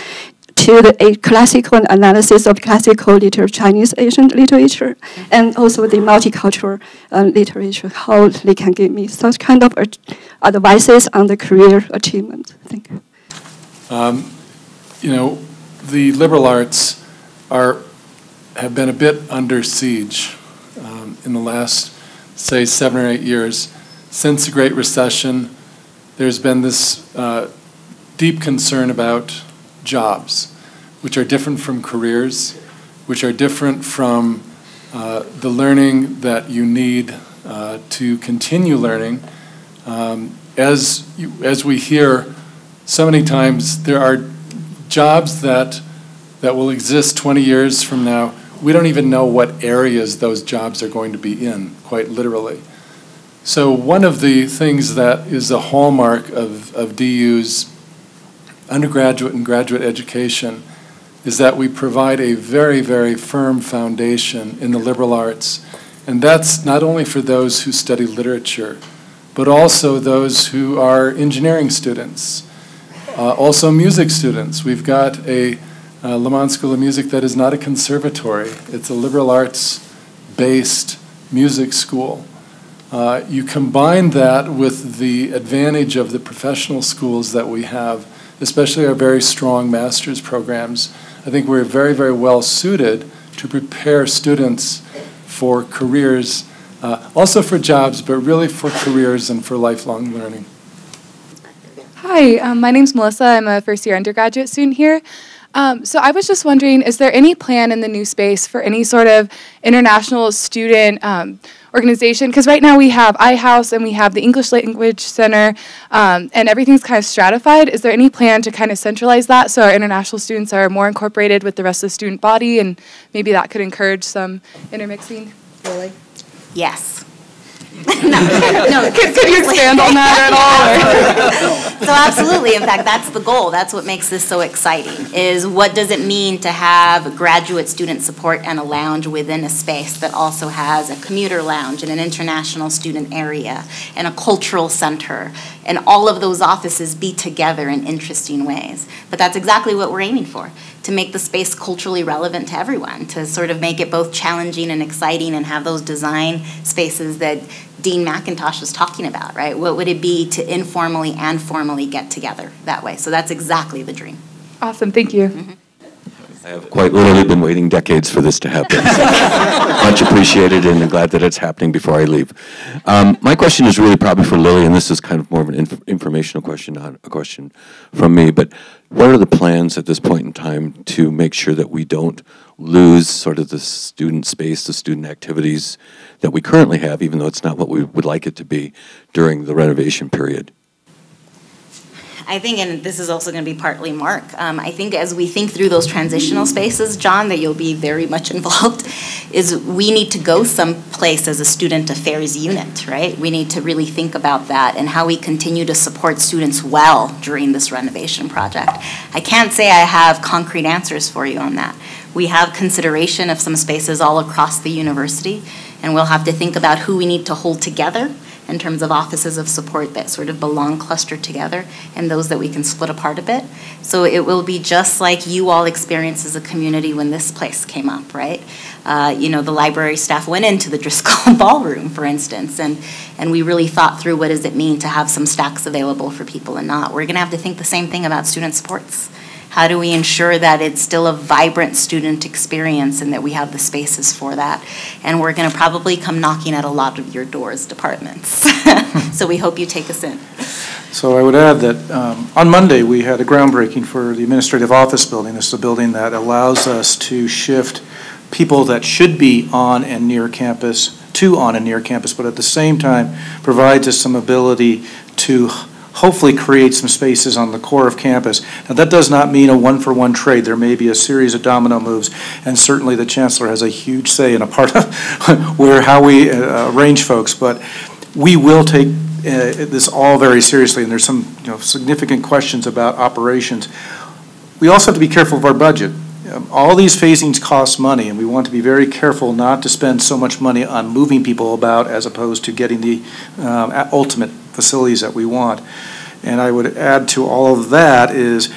to a classical analysis of classical literature, Chinese Asian literature, and also the multicultural literature, how they can give me such kind of advices on the career achievement. Thank you. You know, the liberal arts have been a bit under siege in the last, say, 7 or 8 years. Since the Great Recession, there's been this deep concern about jobs, which are different from careers, which are different from the learning that you need to continue learning. As we hear so many times, there are jobs that will exist 20 years from now. We don't even know what areas those jobs are going to be in, quite literally. So one of the things that is a hallmark of DU's undergraduate and graduate education is that we provide a very, very firm foundation in the liberal arts. And that's not only for those who study literature, but also those who are engineering students, also music students. We've got a Le Mans School of Music that is not a conservatory. It's a liberal arts-based music school. You combine that with the advantage of the professional schools that we have, especially our very strong master's programs. I think we're very, very well suited to prepare students for careers, also for jobs, but really for careers and for lifelong learning. Hi, my name's Melissa. I'm a first-year undergraduate student here. So I was just wondering, is there any plan in the new space for any sort of international student organization? Because right now we have iHouse and we have the English Language Center, and everything's kind of stratified. Is there any plan to kind of centralize that so our international students are more incorporated with the rest of the student body, and maybe that could encourage some intermixing? Really? Yes. No. Could you expand on that at all? So absolutely. In fact, that's the goal. That's what makes this so exciting, is what does it mean to have graduate student support and a lounge within a space that also has a commuter lounge and an international student area and a cultural center, and all of those offices be together in interesting ways. But that's exactly what we're aiming for, to make the space culturally relevant to everyone, to sort of make it both challenging and exciting and have those design spaces that Dean McIntosh was talking about, right? What would it be to informally and formally get together that way? So that's exactly the dream. Awesome, thank you. I have quite literally been waiting decades for this to happen. Much appreciated, and I'm glad that it's happening before I leave. My question is really probably for Lily, and this is kind of more of an informational question, not a question from me, but what are the plans at this point in time to make sure that we don't lose sort of the student space, the student activities that we currently have, even though it's not what we would like it to be during the renovation period? I think, and this is also going to be partly Mark, I think as we think through those transitional spaces, John, that you'll be very much involved, is we need to go someplace as a student affairs unit, right? We need to really think about that and how we continue to support students well during this renovation project. I can't say I have concrete answers for you on that. We have consideration of some spaces all across the university, and we'll have to think about who we need to hold together in terms of offices of support that sort of belong clustered together and those that we can split apart a bit. So it will be just like you all experienced as a community when this place came up, right? You know, the library staff went into the Driscoll Ballroom, for instance, and we really thought through what does it mean to have some stacks available for people and not. We're gonna have to think the same thing about student sports. How do we ensure that it's still a vibrant student experience and that we have the spaces for that? And we're going to probably come knocking at a lot of your doors, departments. So we hope you take us in. So I would add that on Monday we had a groundbreaking for the administrative office building. This is a building that allows us to shift people that should be on and near campus to on and near campus, but at the same time provides us some ability to hopefully create some spaces on the core of campus. Now that does not mean a one-for-one trade. There may be a series of domino moves, and certainly the chancellor has a huge say in a part of how we arrange folks, but we will take this all very seriously, and there's some significant questions about operations. We also have to be careful of our budget. All these phasings cost money, and we want to be very careful not to spend so much money on moving people about as opposed to getting the ultimate facilities that we want. And I would add to all of that is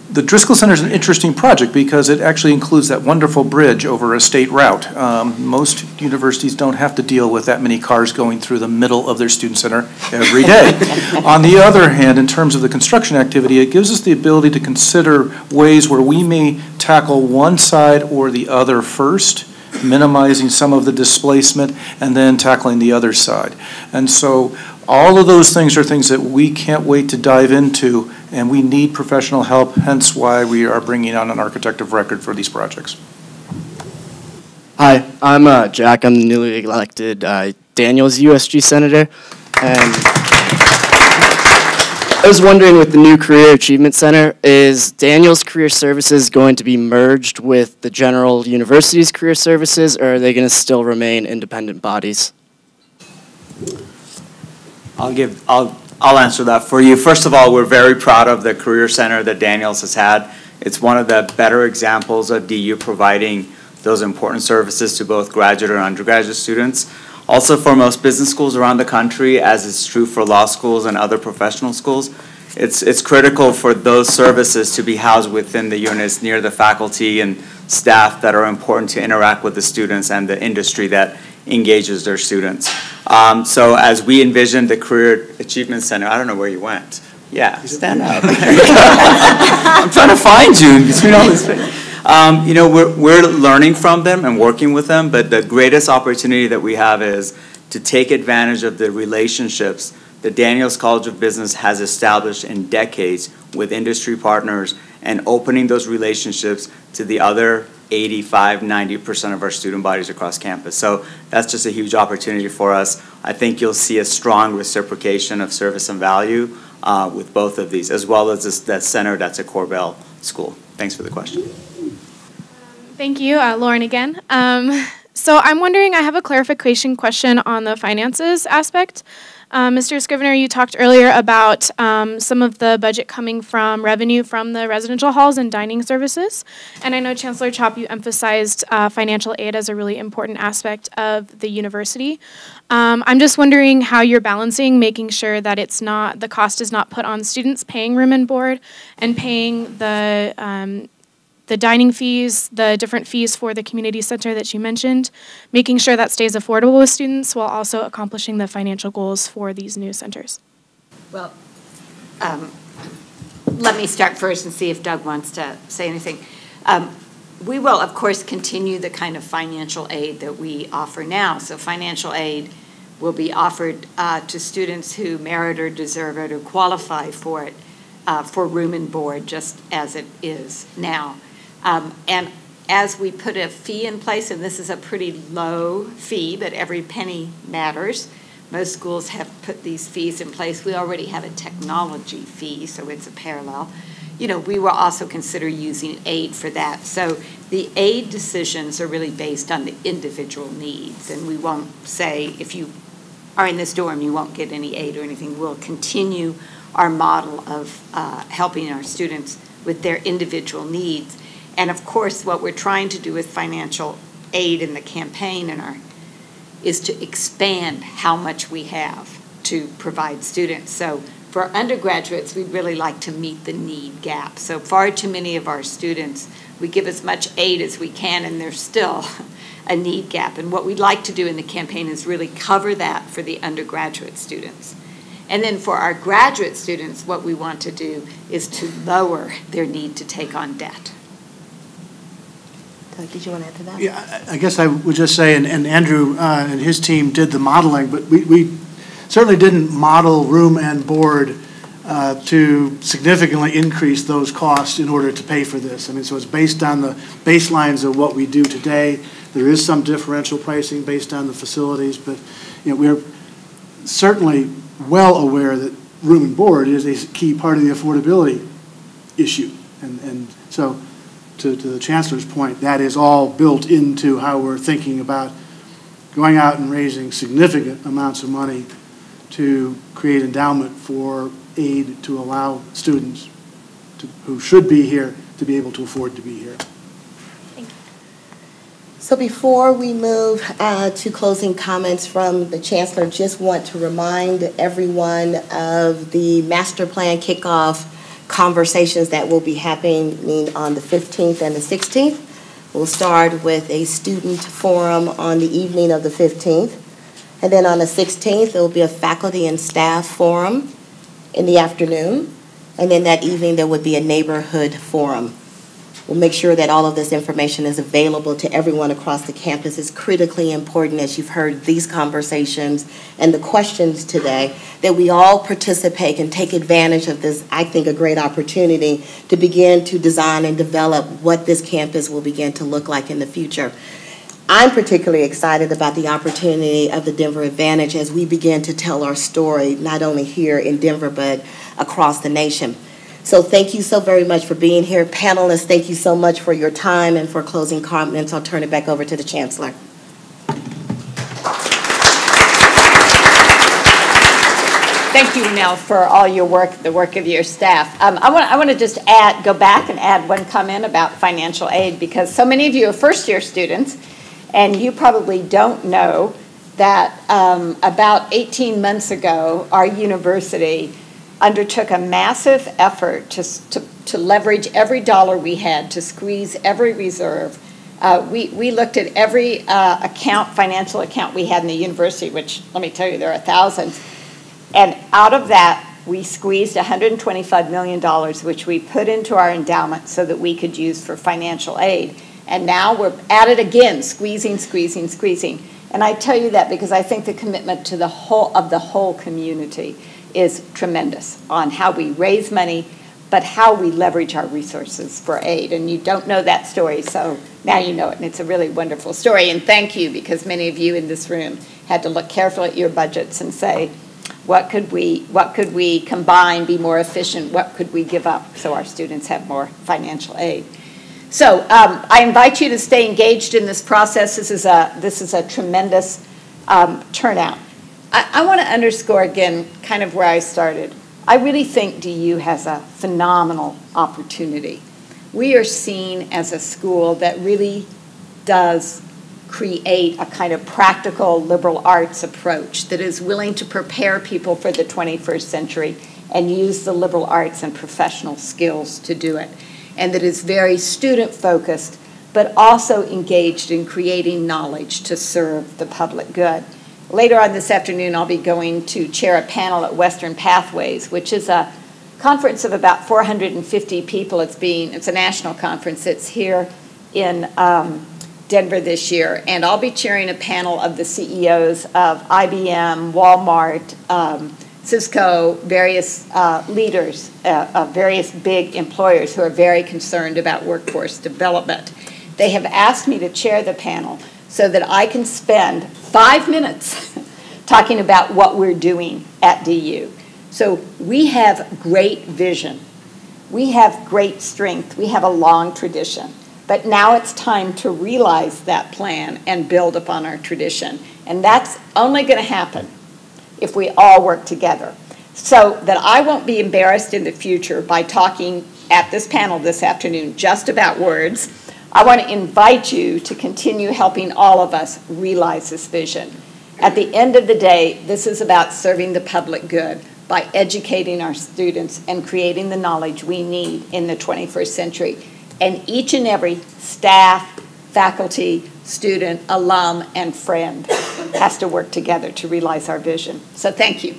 the Driscoll Center is an interesting project because it actually includes that wonderful bridge over a state route. Most universities don't have to deal with that many cars going through the middle of their student center every day. On the other hand, in terms of the construction activity, it gives us the ability to consider ways where we may tackle one side or the other first, minimizing some of the displacement, and then tackling the other side. And so all of those things are things that we can't wait to dive into, and we need professional help, hence why we are bringing on an architect of record for these projects. Hi, I'm Jack. I'm the newly elected Daniels USG Senator. And I was wondering, with the new Career Achievement Center, is Daniels Career Services going to be merged with the General University's Career Services, or are they going to still remain independent bodies? I'll answer that for you. First of all, we're very proud of the Career Center that Daniels has had. It's one of the better examples of DU providing those important services to both graduate and undergraduate students. Also for most business schools around the country, as is true for law schools and other professional schools, it's critical for those services to be housed within the units near the faculty and staff that are important to interact with the students and the industry that engages their students. So as we envisioned the Career Achievement Center, I don't know where you went. Yeah, stand up. I'm trying to find you in between all this. You know, we're learning from them and working with them, but the greatest opportunity that we have is to take advantage of the relationships that Daniels College of Business has established in decades with industry partners and opening those relationships to the other 85, 90% of our student bodies across campus. So that's just a huge opportunity for us. I think you'll see a strong reciprocation of service and value with both of these, as well as that center that's at Corbell School. Thanks for the question. Thank you, Lauren again. So I'm wondering, I have a clarification question on the finances aspect. Mr. Scrivener, you talked earlier about some of the budget coming from revenue from the residential halls and dining services. And I know Chancellor Chop, you emphasized financial aid as a really important aspect of the university. I'm just wondering how you're balancing making sure that it's not, the cost is not put on students paying room and board and paying the the dining fees, the different fees for the community center that you mentioned, making sure that stays affordable with students while also accomplishing the financial goals for these new centers? Well, let me start first and see if Doug wants to say anything. We will, of course, continue the kind of financial aid that we offer now. So financial aid will be offered to students who merit or deserve it or qualify for it for room and board, just as it is now. And as we put a fee in place, and this is a pretty low fee, but every penny matters. Most schools have put these fees in place. We already have a technology fee, so it's a parallel. You know, we will also consider using aid for that. So the aid decisions are really based on the individual needs, and we won't say if you are in this dorm, you won't get any aid or anything. We'll continue our model of helping our students with their individual needs. And of course, what we're trying to do with financial aid in the campaign is to expand how much we have to provide students. So for undergraduates, we'd really like to meet the need gap. So far too many of our students, we give as much aid as we can, and there's still a need gap. And what we'd like to do in the campaign is really cover that for the undergraduate students. And then for our graduate students, what we want to do is to lower their need to take on debt. Did you want to add to that? Yeah, I guess I would just say, and Andrew and his team did the modeling, but we certainly didn't model room and board to significantly increase those costs in order to pay for this. I mean, so it's based on the baselines of what we do today. There is some differential pricing based on the facilities, but you know, we're certainly well aware that room and board is a key part of the affordability issue. And so to the Chancellor's point, that is all built into how we're thinking about going out and raising significant amounts of money to create endowment for aid to allow students who should be here to be able to afford to be here. Thank you. So before we move to closing comments from the Chancellor, just want to remind everyone of the master plan kickoff conversations that will be happening on the 15th and the 16th. We'll start with a student forum on the evening of the 15th. And then on the 16th, there will be a faculty and staff forum in the afternoon. And then that evening, there would be a neighborhood forum. We'll make sure that all of this information is available to everyone across the campus. It's critically important, as you've heard these conversations and the questions today, that we all participate and take advantage of this, I think, a great opportunity to begin to design and develop what this campus will begin to look like in the future. I'm particularly excited about the opportunity of the Denver Advantage as we begin to tell our story, not only here in Denver, but across the nation. So thank you so very much for being here. Panelists, thank you so much for your time, and for closing comments, I'll turn it back over to the Chancellor. Thank you, Nell, for all your work, the work of your staff. I want to just go back and add one comment about financial aid, because so many of you are first-year students, and you probably don't know that about 18 months ago, our university undertook a massive effort to leverage every dollar we had, to squeeze every reserve. We looked at every financial account we had in the university, which, let me tell you, there are thousands. And out of that, we squeezed $125 million, which we put into our endowment so that we could use for financial aid. And now we're at it again, squeezing. And I tell you that because I think the commitment to the whole community is tremendous on how we raise money, but how we leverage our resources for aid. And you don't know that story, so now you know it, and it's a really wonderful story. And thank you, because many of you in this room had to look carefully at your budgets and say, what could we combine, be more efficient, what could we give up so our students have more financial aid? So I invite you to stay engaged in this process. This is a tremendous turnout. I want to underscore again kind of where I started. I really think DU has a phenomenal opportunity. We are seen as a school that really does create a kind of practical liberal arts approach that is willing to prepare people for the 21st century and use the liberal arts and professional skills to do it. and that is very student-focused, but also engaged in creating knowledge to serve the public good. Later on this afternoon, I'll be going to chair a panel at Western Pathways, which is a conference of about 450 people. It's a national conference. It's here in Denver this year, and I'll be chairing a panel of the CEOs of IBM, Walmart, Cisco, various leaders of various big employers who are very concerned about workforce development. They have asked me to chair the panel so that I can spend 5 minutes talking about what we're doing at DU. So we have great vision. We have great strength. We have a long tradition. But now it's time to realize that plan and build upon our tradition. And that's only going to happen if we all work together. So that I won't be embarrassed in the future by talking at this panel this afternoon just about words, I want to invite you to continue helping all of us realize this vision. At the end of the day, this is about serving the public good by educating our students and creating the knowledge we need in the 21st century. And each and every staff, faculty, student, alum, and friend has to work together to realize our vision. So thank you.